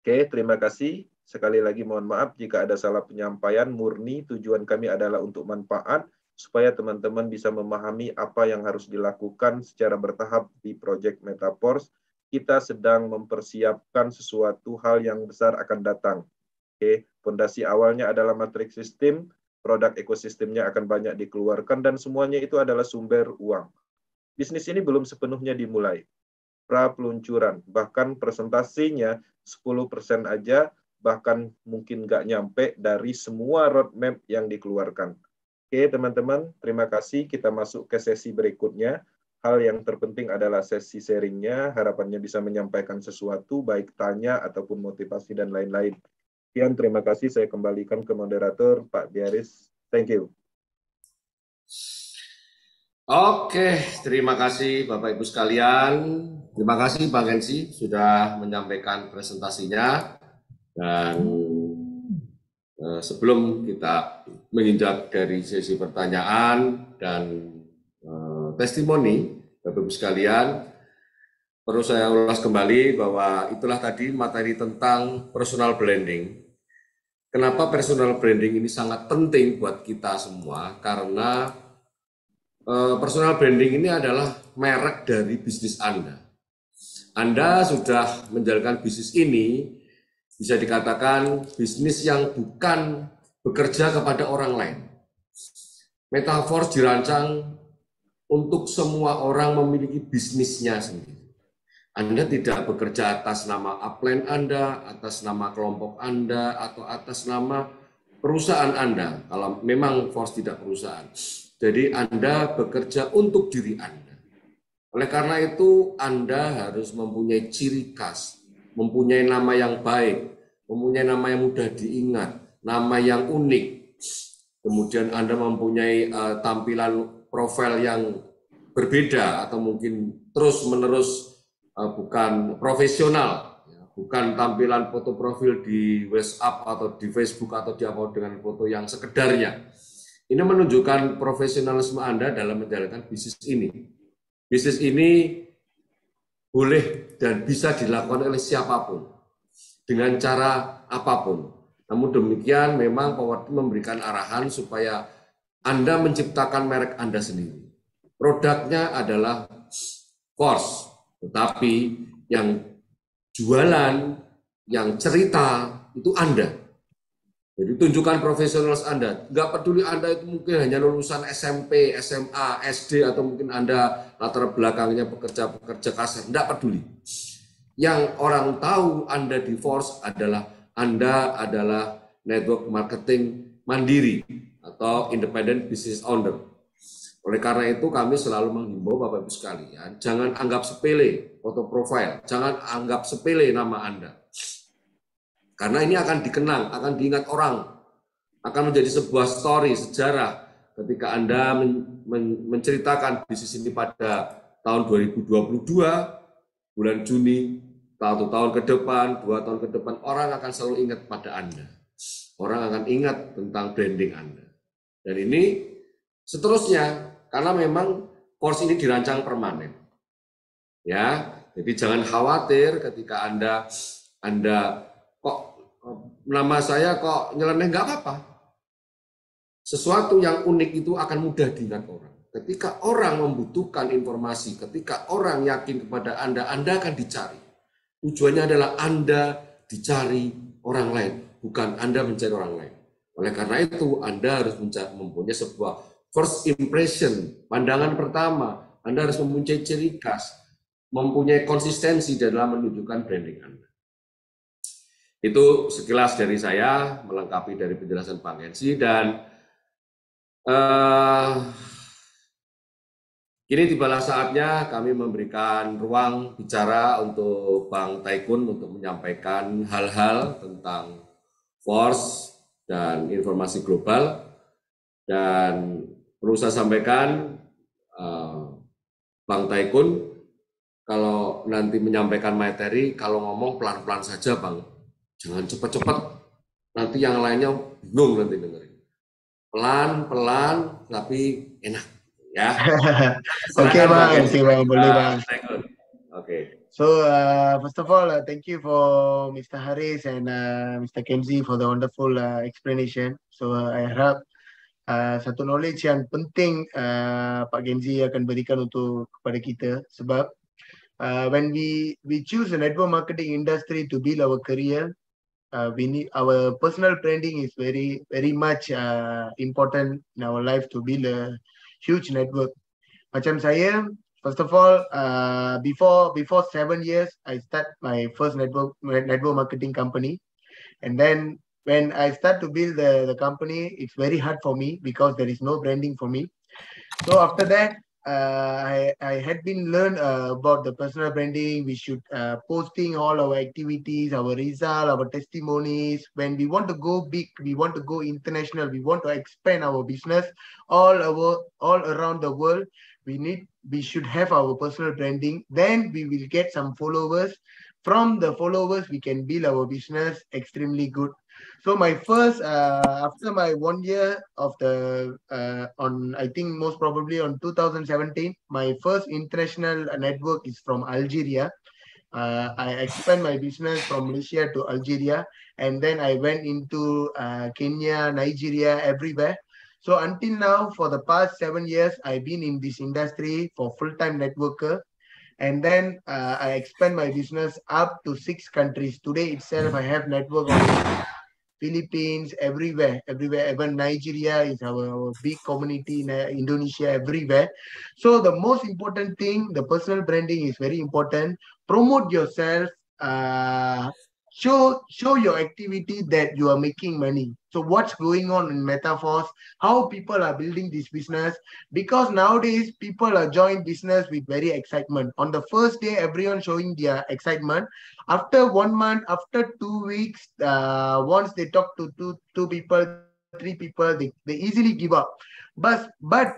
Oke, terima kasih. Sekali lagi mohon maaf jika ada salah penyampaian. Murni tujuan kami adalah untuk manfaat, supaya teman-teman bisa memahami apa yang harus dilakukan secara bertahap di Project Metaverse. Kita sedang mempersiapkan sesuatu hal yang besar akan datang. Oke, fondasi awalnya adalah matriks sistem, produk ekosistemnya akan banyak dikeluarkan, dan semuanya itu adalah sumber uang. Bisnis ini belum sepenuhnya dimulai. Pra-peluncuran, bahkan presentasinya 10% aja, bahkan mungkin nggak nyampe dari semua roadmap yang dikeluarkan. Oke, teman-teman, terima kasih. Kita masuk ke sesi berikutnya. Hal yang terpenting adalah sesi sharingnya, harapannya bisa menyampaikan sesuatu, baik tanya ataupun motivasi dan lain-lain. Sekian, terima kasih. Saya kembalikan ke moderator, Pak Diaris. Thank you. Oke, terima kasih Bapak Ibu sekalian. Terima kasih Bang Hensi sudah menyampaikan presentasinya. Dan Sebelum kita menginjak dari sesi pertanyaan dan testimoni, Bapak Ibu sekalian, perlu saya ulas kembali bahwa itulah tadi materi tentang personal branding. Kenapa personal branding ini sangat penting buat kita semua? Karena personal branding ini adalah merek dari bisnis Anda. Anda sudah menjalankan bisnis ini, bisa dikatakan bisnis yang bukan bekerja kepada orang lain. Metaforce dirancang untuk semua orang memiliki bisnisnya sendiri. Anda tidak bekerja atas nama upline Anda, atas nama kelompok Anda, atau atas nama perusahaan Anda, kalau memang Force tidak perusahaan. Jadi Anda bekerja untuk diri Anda. Oleh karena itu, Anda harus mempunyai ciri khas, mempunyai nama yang baik, mempunyai nama yang mudah diingat, nama yang unik. Kemudian Anda mempunyai tampilan profil yang berbeda atau mungkin terus-menerus bukan profesional, bukan tampilan foto profil di WhatsApp atau di Facebook atau di-upload dengan foto yang sekedarnya. Ini menunjukkan profesionalisme Anda dalam menjalankan bisnis ini. Bisnis ini boleh dan bisa dilakukan oleh siapapun, dengan cara apapun. Namun demikian memang Power Team memberikan arahan supaya Anda menciptakan merek Anda sendiri. Produknya adalah Force, tetapi yang jualan, yang cerita itu Anda. Jadi tunjukkan profesionalitas Anda. Nggak peduli Anda itu mungkin hanya lulusan SMP, SMA, SD, atau mungkin Anda latar belakangnya pekerja kasar. Nggak peduli. Yang orang tahu Anda di Force adalah Anda adalah network marketing mandiri atau independent business owner. Oleh karena itu kami selalu menghimbau Bapak Ibu sekalian, jangan anggap sepele foto profil, jangan anggap sepele nama Anda. Karena ini akan dikenang, akan diingat orang, akan menjadi sebuah story, sejarah ketika Anda menceritakan bisnis ini pada tahun 2022, bulan Juni, 1 tahun ke depan, 2 tahun ke depan, orang akan selalu ingat pada Anda. Orang akan ingat tentang branding Anda. Dan ini seterusnya, karena memang Force ini dirancang permanen. Ya, jadi jangan khawatir ketika Anda kok nama saya kok nyeleneh, nggak apa-apa. Sesuatu yang unik itu akan mudah diingat orang. Ketika orang membutuhkan informasi, ketika orang yakin kepada Anda akan dicari. Tujuannya adalah Anda dicari orang lain, bukan Anda mencari orang lain. Oleh karena itu, Anda harus mempunyai sebuah first impression, pandangan pertama. Anda harus mempunyai ciri khas, mempunyai konsistensi dalam menunjukkan branding Anda. Itu sekilas dari saya, melengkapi dari penjelasan Bang Hensi, dan kini tibalah saatnya kami memberikan ruang bicara untuk Bang Taikun untuk menyampaikan hal-hal tentang Force dan informasi global. Dan perlu saya sampaikan, Bang Taikun, kalau nanti menyampaikan materi, kalau ngomong pelan-pelan saja Bang. Jangan cepat-cepat, nanti yang lainnya bingung nanti dengerin. Pelan-pelan, tapi enak. Ya. Oke Bang, boleh Bang. Oke. So first of all, thank you for Mr. Haris and Mr. Kenzi for the wonderful explanation. So I harap satu knowledge yang penting Pak Kenzi akan berikan untuk kepada kita, sebab when we choose the network marketing industry to build our career, we need our personal branding is very much important in our life to build a huge network. Macam saya, first of all, before 7 years, I start my first network marketing company, and then when I start to build the company, it's very hard for me because there is no branding for me. So after that, I had been learned about the personal branding. We should posting all our activities, our result, our testimonies. When we want to go big, we want to go international, we want to expand our business all around the world. We should have our personal branding. Then we will get some followers. from the followers, we can build our business extremely good. So my first, after my 1 year of the, I think most probably on 2017, my first international network is from Algeria. I expand my business from Malaysia to Algeria, and then I went into Kenya, Nigeria, everywhere. So until now, for the past 7 years, I've been in this industry for full-time networker. And then I expand my business up to 6 countries. Today itself, I have network on Philippines, everywhere. Even Nigeria is our big community in Indonesia, everywhere. So the most important thing, the personal branding is very important. Promote yourself. Show your activity that you are making money. So what's going on in Metaforce, how people are building this business, because nowadays people are joining business with very excitement. On the first day, everyone showing their excitement. After 1 month, after 2 weeks, once they talk to two people, 3 people, they easily give up. But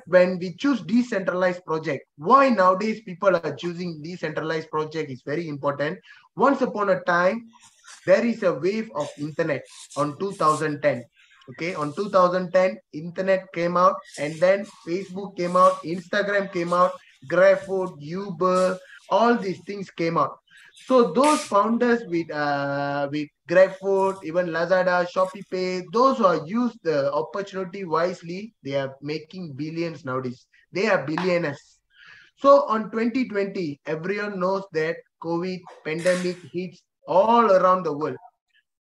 when we choose decentralized project, why nowadays people are choosing decentralized project is very important. Once upon a time, there is a wave of internet on 2010. Okay, on 2010, internet came out, and then Facebook came out, Instagram came out, GrabFood, Uber, all these things came out. So those founders with GrabFood, even Lazada, Shopee Pay, those who are used the opportunity wisely, they are making billions nowadays. They are billionaires. So on 2020, everyone knows that COVID pandemic hits all around the world.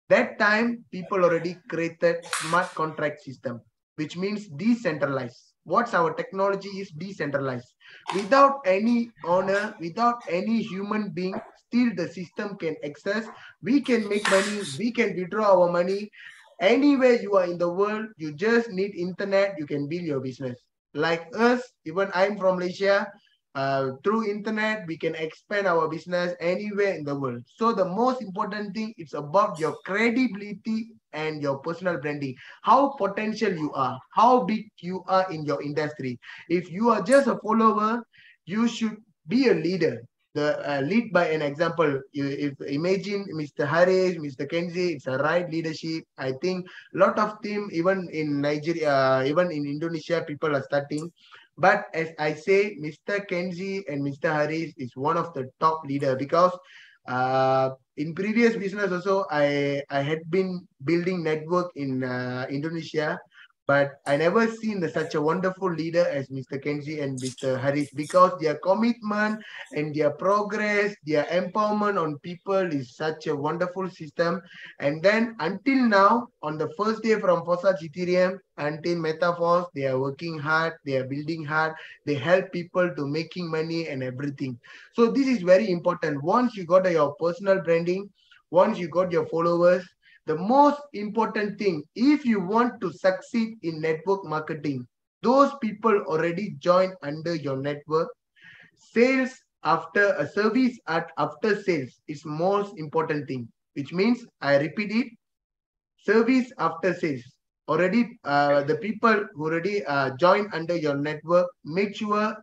That time, people already created smart contract system, which means decentralized. What's our technology is decentralized. Without any owner, without any human being, still the system can access. We can make money, we can withdraw our money. Anywhere you are in the world, you just need internet, you can build your business. Like us, even I'm from Malaysia, through internet, we can expand our business anywhere in the world. So the most important thing is about your credibility and your personal branding. How potential you are, how big you are in your industry. If you are just a follower, you should be a leader. Lead by an example. If imagine Mr. Haris, Mr. Kenzie, it's a right leadership. I think a lot of team, even in Nigeria, even in Indonesia, people are starting. But as I say, Mr. Kenzie and Mr. Haris is one of the top leader, because in previous business also, I had been building network in Indonesia, but I never seen such a wonderful leader as Mr. Kenzie and Mr. Haris, because their commitment and their progress, their empowerment on people is such a wonderful system. And then until now, on the first day from Fossa Ethereum until Metaforce, they are working hard, they are building hard, they help people to making money and everything. So this is very important. Once you got your personal branding, once you got your followers, the most important thing, if you want to succeed in network marketing, those people already join under your network. Sales after a service after sales is most important thing, which means, I repeat it, service after sales. Already the people who already join under your network, make sure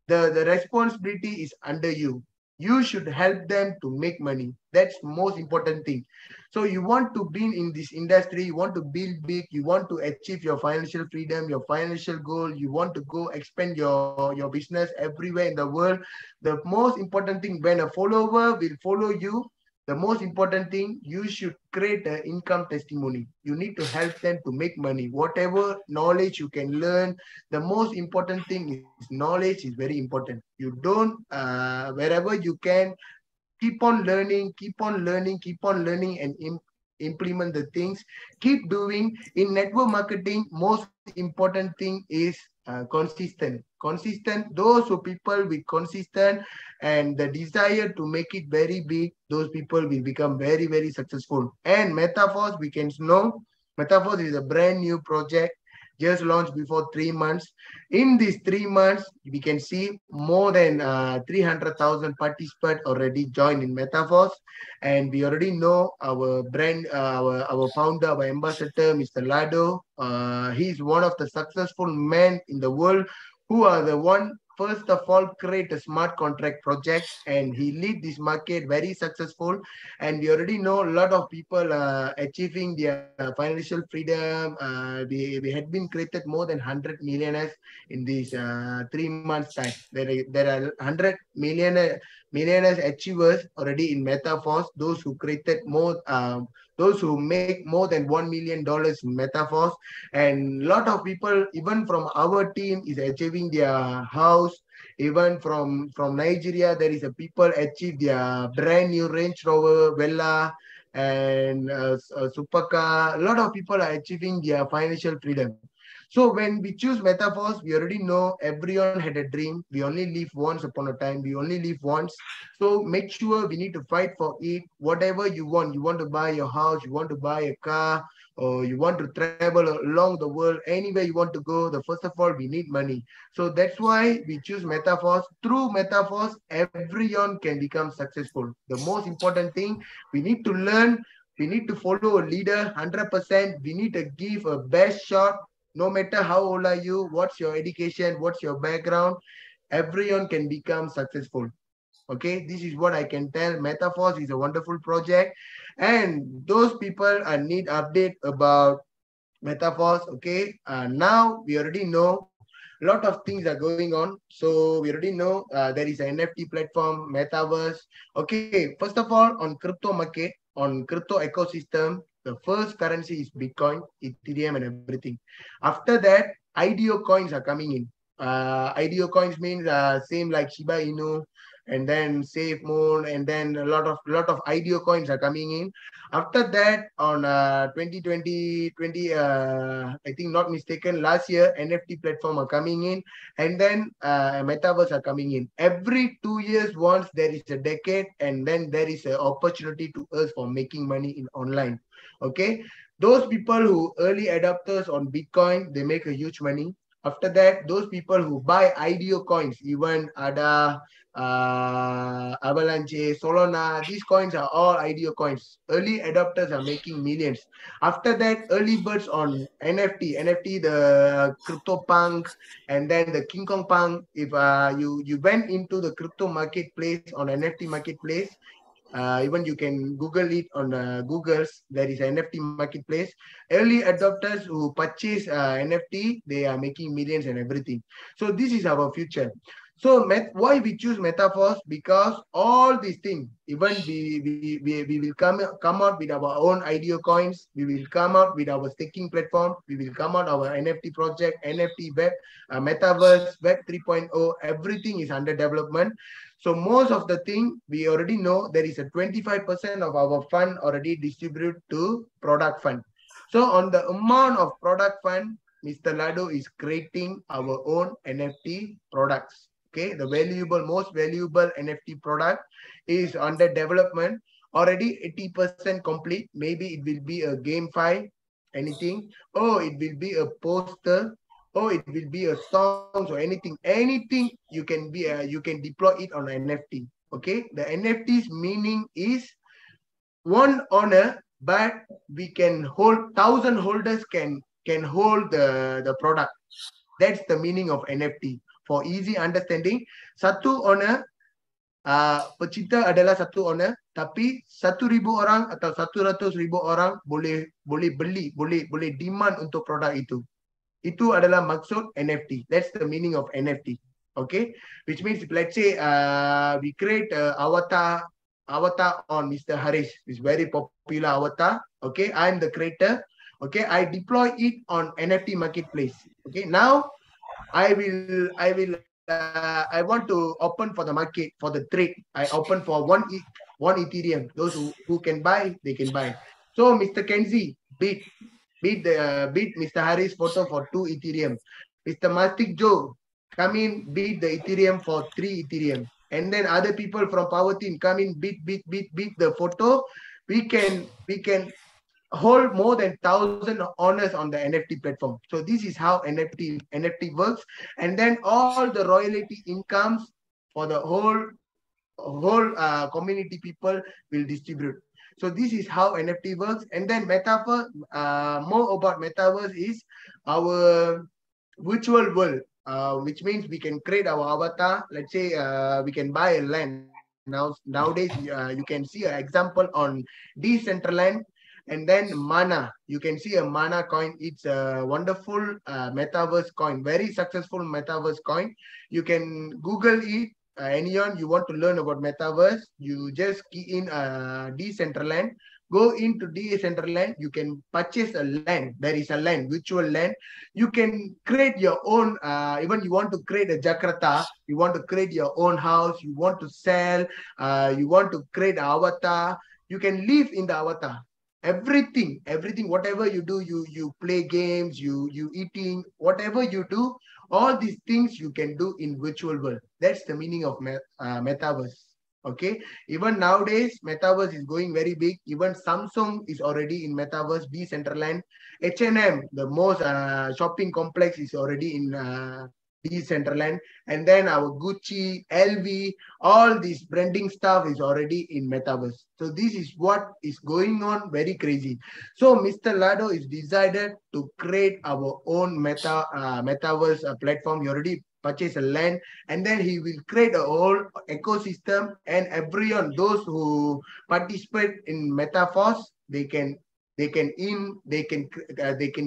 the responsibility is under you. You should help them to make money. That's most important thing. So you want to be in this industry, you want to build big, you want to achieve your financial freedom, your financial goal, you want to go expand your business everywhere in the world. The most important thing, when a follower will follow you, the most important thing, you should create an income testimony. You need to help them to make money. Whatever knowledge you can learn, the most important thing is knowledge is very important. You don't, wherever you can, keep on learning, and implement the things. Keep doing. In network marketing, most important thing is consistent. Those who people with consistent and the desire to make it very big, those people will become very, very successful. And Metaforce, we can know, Metaforce is a brand new project, just launched before 3 months. In these 3 months, we can see more than 300,000 participants already joined in Metaforce. And we already know our brand, our founder, our ambassador, Mr. Lado. He's one of the successful men in the world who are the one first of all create a smart contract project, and he lead this market very successful. And we already know a lot of people achieving their financial freedom. We had been created more than 100 millionaires in these 3 months time. There are 100 millionaires achievers already in Metaforce. Those who created more. Those who make more than $1 million in Metaforce, and a lot of people, even from our team, is achieving their house. Even from Nigeria, there is a people achieve their brand new Range Rover, Vella, and Supercar. A lot of people are achieving their financial freedom. So when we choose Metaforce, we already know everyone had a dream. We only live once upon a time. We only live once. So make sure we need to fight for it. Whatever you want to buy your house, you want to buy a car, or you want to travel along the world, anywhere you want to go, first of all, we need money. So that's why we choose Metaforce. Through Metaforce, everyone can become successful. The most important thing, we need to learn, we need to follow a leader 100%. We need to give a best shot. No matter how old are you, what's your education, what's your background, everyone can become successful. Okay, this is what I can tell. Metaforce is a wonderful project, and those people need update about Metaforce. Okay, now we already know a lot of things are going on. So we already know there is an NFT platform, Metaverse. Okay, first of all, on crypto market, on crypto ecosystem, the first currency is Bitcoin, Ethereum, and everything. After that, IDO coins are coming in. IDO coins means same like Shiba Inu, and then SafeMoon, and then a lot of IDO coins are coming in. After that, on 2020, I think not mistaken, last year, NFT platform are coming in, and then Metaverse are coming in. Every 2 years once, there is a decade, and then there is an opportunity to us for making money in online. Okay, those people who early adopters on Bitcoin, they make a huge money. After that, those people who buy IDO coins, even ADA, Avalanche, Solana, these coins are all IDO coins. Early adopters are making millions. After that, early birds on NFT, the CryptoPunk, and then the King Kong Punk. If you went into the crypto marketplace on NFT marketplace, even you can Google it on Google's. There is an NFT marketplace. Early adopters who purchase NFT, they are making millions and everything. So this is our future. So why we choose Metaforce? Because all these things, even we will come out with our own IDO coins. We will come out with our staking platform. We will come out our NFT project, NFT web, Metaverse, Web 3.0. Everything is under development. So most of the thing we already know, there is a 25% of our fund already distributed to product fund. So on the amount of product fund, Mr. Lado is creating our own NFT products. Okay, the most valuable NFT product is under development. Already 80% complete. Maybe it will be a game file, anything. Oh, it will be a poster. Oh, it will be a song or anything. Anything you can be, you can deploy it on NFT. Okay, the NFT's meaning is one owner, but we can hold 1,000 holders can hold the product. That's the meaning of NFT. For easy understanding, satu owner, pecinta adalah satu owner, tapi 1,000 orang atau 100,000 orang boleh beli, boleh demand untuk produk itu. Itu adalah maksud NFT. That's the meaning of NFT. Okay, which means if, let's say we create avatar on Mr. Haris, is very popular avatar. Okay, I'm the creator. Okay, I deploy it on NFT marketplace. Okay, now I want to open for the market, for the trade. I open for one Ethereum. Those who can buy, they can buy. So Mr. Kenzie bid Mr. Haris photo for 2 Ethereum. Mr. Mastic Joe come in, bid the Ethereum for 3 Ethereum. And then other people from Power Team come in, bid the photo. We can hold more than 1,000 owners on the NFT platform. So this is how NFT works. And then all the royalty incomes for the whole community people will distribute. So this is how NFT works. And then Metaverse, more about Metaverse is our virtual world. which means we can create our avatar. Let's say we can buy a land. Nowadays, you can see an example on Decentraland. And then Mana, you can see a Mana coin. It's a wonderful metaverse coin, very successful metaverse coin. You can Google it. Anyone you want to learn about metaverse, you just key in Decentraland. Go into Decentraland. You can purchase a land. There is a land, virtual land. You can create your own. Even you want to create a Jakarta. You want to create your own house. You want to sell. You want to create an avatar. You can live in the avatar. Everything, whatever you do, you play games, you eating, whatever you do, all these things you can do in virtual world. That's the meaning of metaverse. Okay, even nowadays metaverse is going very big. Even Samsung is already in metaverse. Decentraland, H&M, the most shopping complex, is already in Decentraland. And then our Gucci, LV, all this branding stuff is already in metaverse. So this is what is going on, very crazy. So Mr. Lado is decided to create our own metaverse platform. He already purchased a land, and then he will create a whole ecosystem, and everyone, those who participate in Metaverse, they can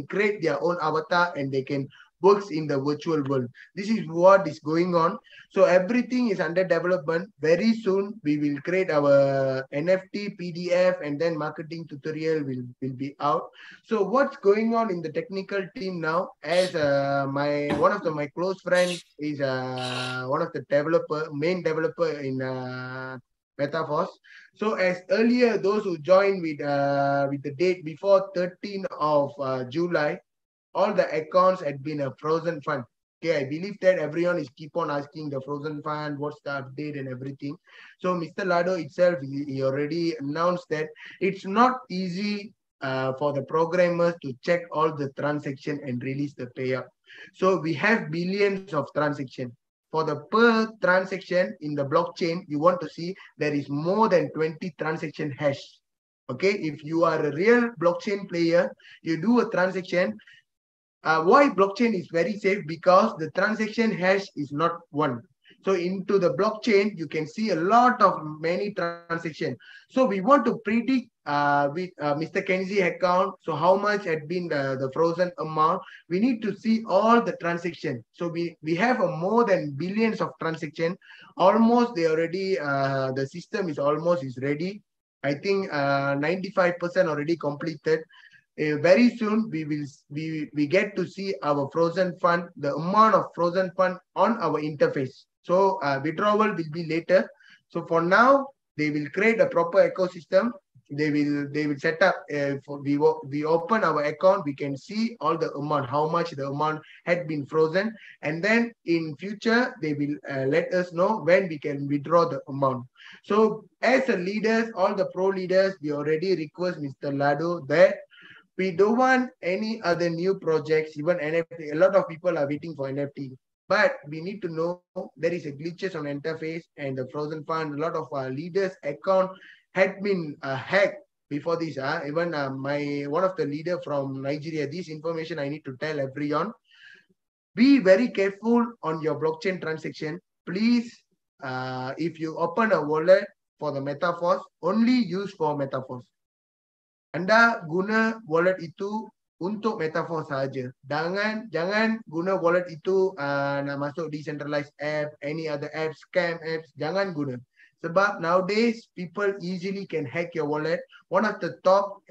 create their own avatar, and they can works in the virtual world. This is what is going on. So everything is under development. Very soon we will create our NFT, PDF, and then marketing tutorial will be out. So what's going on in the technical team now, as one of my close friends is one of the main developer in Metaverse. So as earlier, those who joined with the date before 13th of July, all the accounts had been a frozen fund. Okay, I believe that everyone is keep on asking the frozen fund, what's the update and everything. So Mr. Lado itself, he already announced that it's not easy for the programmers to check all the transaction and release the payout. So we have billions of transactions. For the per transaction in the blockchain, you want to see there is more than 20 transaction hash. Okay, if you are a real blockchain player, you do a transaction. Why blockchain is very safe? Because the transaction hash is not one. So into the blockchain, you can see a lot of many transactions. So we want to predict with Mr. Kenzie account. So how much had been the frozen amount? We need to see all the transactions. So we have more than billions of transactions. Almost they already, the system is almost ready. I think 95% already completed. Very soon we get to see our frozen fund, the amount of frozen fund on our interface. So withdrawal will be later. So for now, they will create a proper ecosystem. They will set up. We open our account, we can see all the amount, how much the amount had been frozen, and then in future they will let us know when we can withdraw the amount. So as a leaders, all the pro leaders, we already request Mr. Lado that we don't want any other new projects, even NFT. A lot of people are waiting for NFT. But we need to know there is a glitches on interface and the frozen fund. A lot of our leaders' account had been hacked before this. Even one of the leader from Nigeria, this information I need to tell everyone. Be very careful on your blockchain transaction. Please, if you open a wallet for the Metaverse, only use for Metaverse. Anda guna wallet itu untuk Metaverse saja. Jangan guna wallet itu nak masuk decentralized app, any other app, scam apps, jangan guna. Sebab nowadays people easily can hack your wallet. One of the top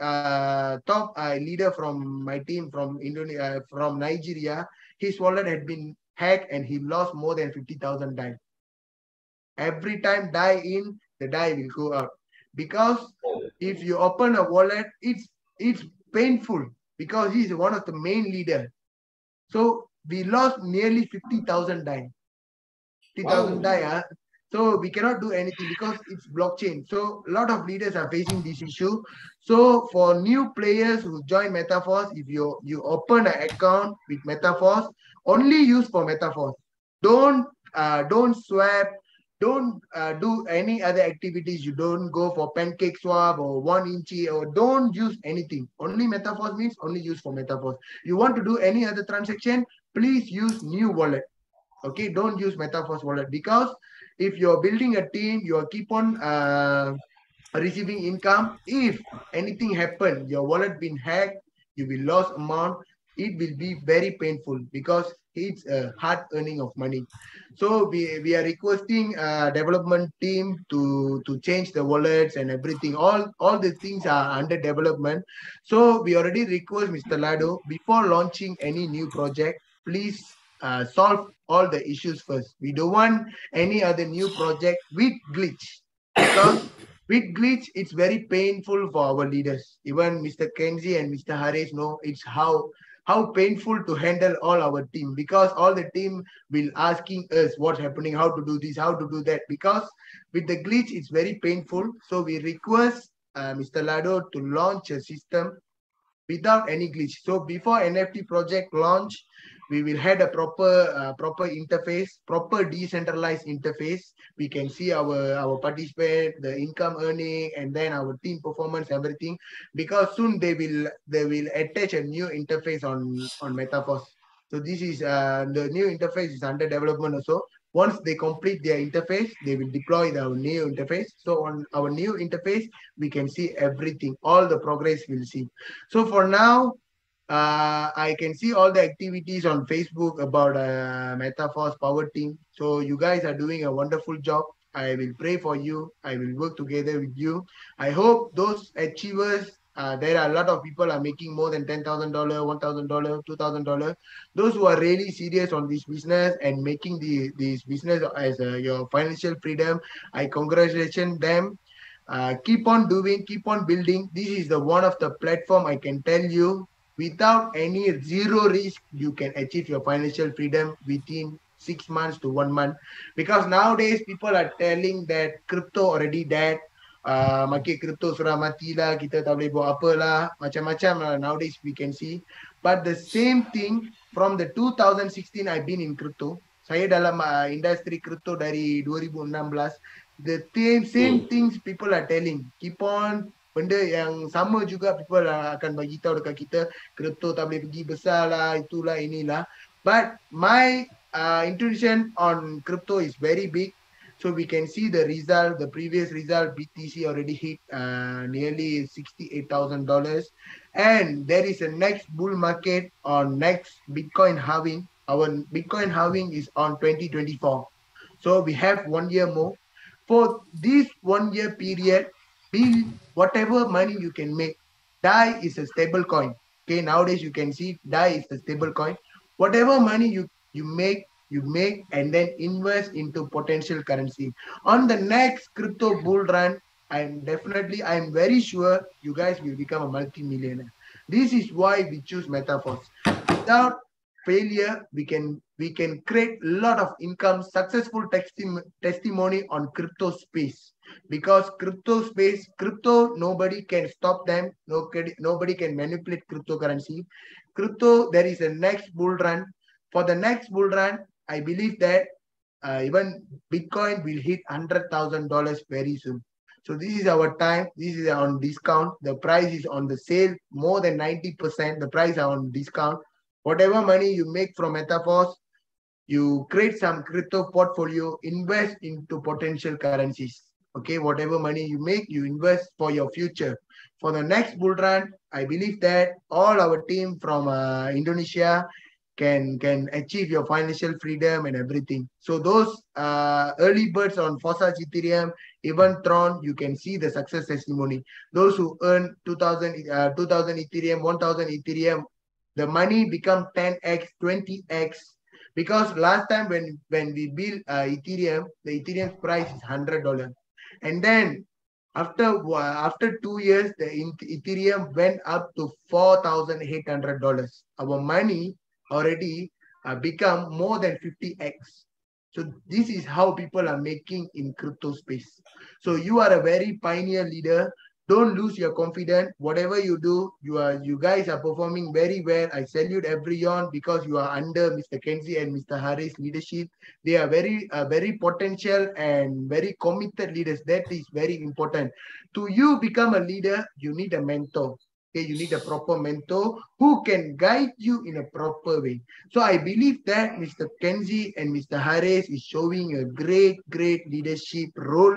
leader from my team from Indonesia, from Nigeria, his wallet had been hacked and he lost more than 50,000 DAI. Every time DAI in, the DAI will go out. Because if you open a wallet, it's painful because he's one of the main leader. So we lost nearly 50,000 DAI. 50,000 DAI. So we cannot do anything because it's blockchain. So a lot of leaders are facing this issue. So for new players who join Metaverse, if you open an account with Metaverse, only use for Metaverse. Don't swap. Don't do any other activities. You don't go for pancake swap or 1inch or don't use anything. Only Metaverse means only use for Metaverse. You want to do any other transaction, please use new wallet. Okay, don't use MetaForce wallet, because if you're building a team, you keep on receiving income. If anything happen, your wallet been hacked, you will lose amount, it will be very painful, because it's a hard earning of money. So we are requesting development team to change the wallets and everything. All the things are under development. So we already request Mr. Lado, before launching any new project, please solve all the issues first. We don't want any other new project with glitch, because with glitch, it's very painful for our leaders. Even Mr. Kenzie and Mr. Haris know it's how painful to handle all our team, because all the team will asking us what's happening, how to do this, how to do that. Because with the glitch, it's very painful. So we request Mr. Lado to launch a system without any glitch. So before NFT project launch, we will have a proper interface, proper decentralized interface. We can see our participant, the income earning, and then our team performance, everything. Because soon they will attach a new interface on MetaForce. So this is the new interface is under development also. Once they complete their interface, they will deploy the new interface. So on our new interface, we can see everything, all the progress we'll see. So for now, I can see all the activities on Facebook about MetaForce Power Team. So you guys are doing a wonderful job. I will pray for you. I will work together with you. I hope those achievers, there are a lot of people are making more than $10,000, $1,000, $2,000. Those who are really serious on this business and making this business as your financial freedom, I congratulate them. Keep on doing, keep on building. This is the one of the platform I can tell you, without any zero risk, you can achieve your financial freedom within 6 months to 1 month. Because nowadays people are telling that crypto already dead. Market crypto sudah mati lah, kita tak boleh buat apa lah, macam-macam lah nowadays we can see. But the same thing, from the 2016 I've been in crypto. Saya dalam industri crypto dari 2016. The same things people are telling. Keep on, benda yang sama juga people akan bagi tahu dekat kita, crypto tak boleh pergi besar lah, itulah inilah. But my intuition on crypto is very big. So we can see the result, the previous result, BTC already hit nearly $68,000. And there is a next bull market on next Bitcoin halving. Our Bitcoin halving is on 2024. So we have 1 year more. For this 1 year period, whatever money you can make, DAI is a stable coin. Okay, nowadays you can see DAI is a stable coin. Whatever money you make and then invest into potential currency. On the next crypto bull run, I'm very sure you guys will become a multi-millionaire. This is why we choose MetaForce. Without failure, we can create a lot of income, successful testimony on crypto space. Because crypto, nobody can stop them. Nobody can manipulate cryptocurrency. Crypto, there is a next bull run. For the next bull run, I believe that even Bitcoin will hit $100,000 very soon. So this is our time. This is on discount. The price is on the sale. More than 90%. The price are on discount. Whatever money you make from MetaForce, you create some crypto portfolio, invest into potential currencies. Okay, whatever money you make, you invest for your future. For the next bull run, I believe that all our team from Indonesia can achieve your financial freedom and everything. So those early birds on Fossa Ethereum, even Tron, you can see the success testimony. Those who earn 2,000 Ethereum, 1,000 Ethereum, the money become 10x, 20x. Because last time when we built Ethereum, the Ethereum price is $100. And then after 2 years, the Ethereum went up to $4,800. Our money already become more than 50x. So this is how people are making in crypto space. So you are a very pioneer leader. Don't lose your confidence. Whatever you do, you guys are performing very well. I salute everyone because you are under Mr. Kenzie and Mr. Haris' leadership. They are very potential and very committed leaders. That is very important. To you become a leader, you need a mentor. Okay, you need a proper mentor who can guide you in a proper way. So I believe that Mr. Kenzie and Mr. Haris is showing a great leadership role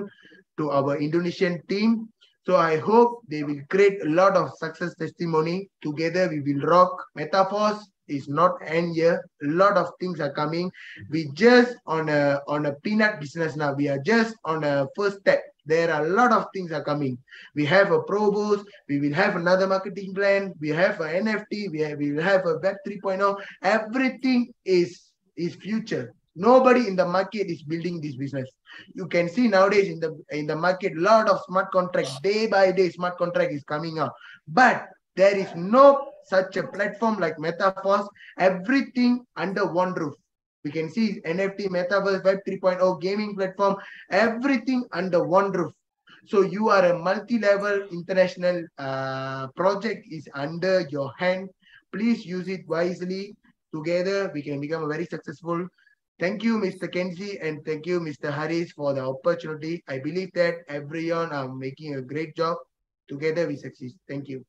to our Indonesian team. So I hope they will create a lot of success testimony. Together we will rock. Metaforce is not end here. A lot of things are coming. We just on a peanut business now. We are just on a first step. There are a lot of things are coming. We have a Pro Boost, we will have another marketing plan, we have an NFT, we will have a Web 3.0. Everything is future. Nobody in the market is building this business. You can see nowadays in the market, lot of smart contracts, day by day smart contract is coming out. But there is no such a platform like Metaforce, everything under one roof. We can see NFT, Metaverse, Web 3.0, gaming platform, everything under one roof. So you are a multi-level international project is under your hand. Please use it wisely. Together, we can become very successful. Thank you, Mr. Kenzie, and thank you, Mr. Haris, for the opportunity. I believe that everyone are making a great job. Together, we succeed. Thank you.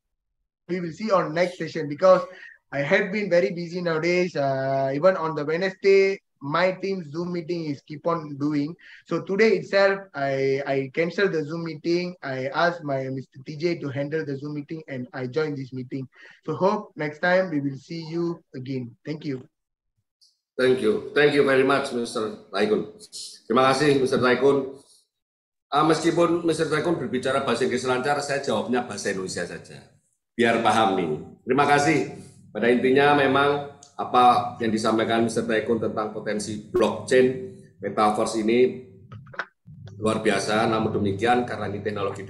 We will see on next session because I had been very busy nowadays. Even on the Wednesday, my team Zoom meeting is keep on doing. So today itself, I canceled the Zoom meeting. I asked my Mr. TJ to handle the Zoom meeting and I joined this meeting. So hope next time we will see you again. Thank you. Thank you very much, Mr. Taikun. Terima kasih, Mr. Taikun. Meskipun Mr. Taikun berbicara bahasa Inggris lancar, saya jawabnya bahasa Indonesia saja. Biar paham nih. Terima kasih. Pada intinya memang apa yang disampaikan Mr. Taikun tentang potensi blockchain, metaverse ini luar biasa. Namun demikian karena ini teknologi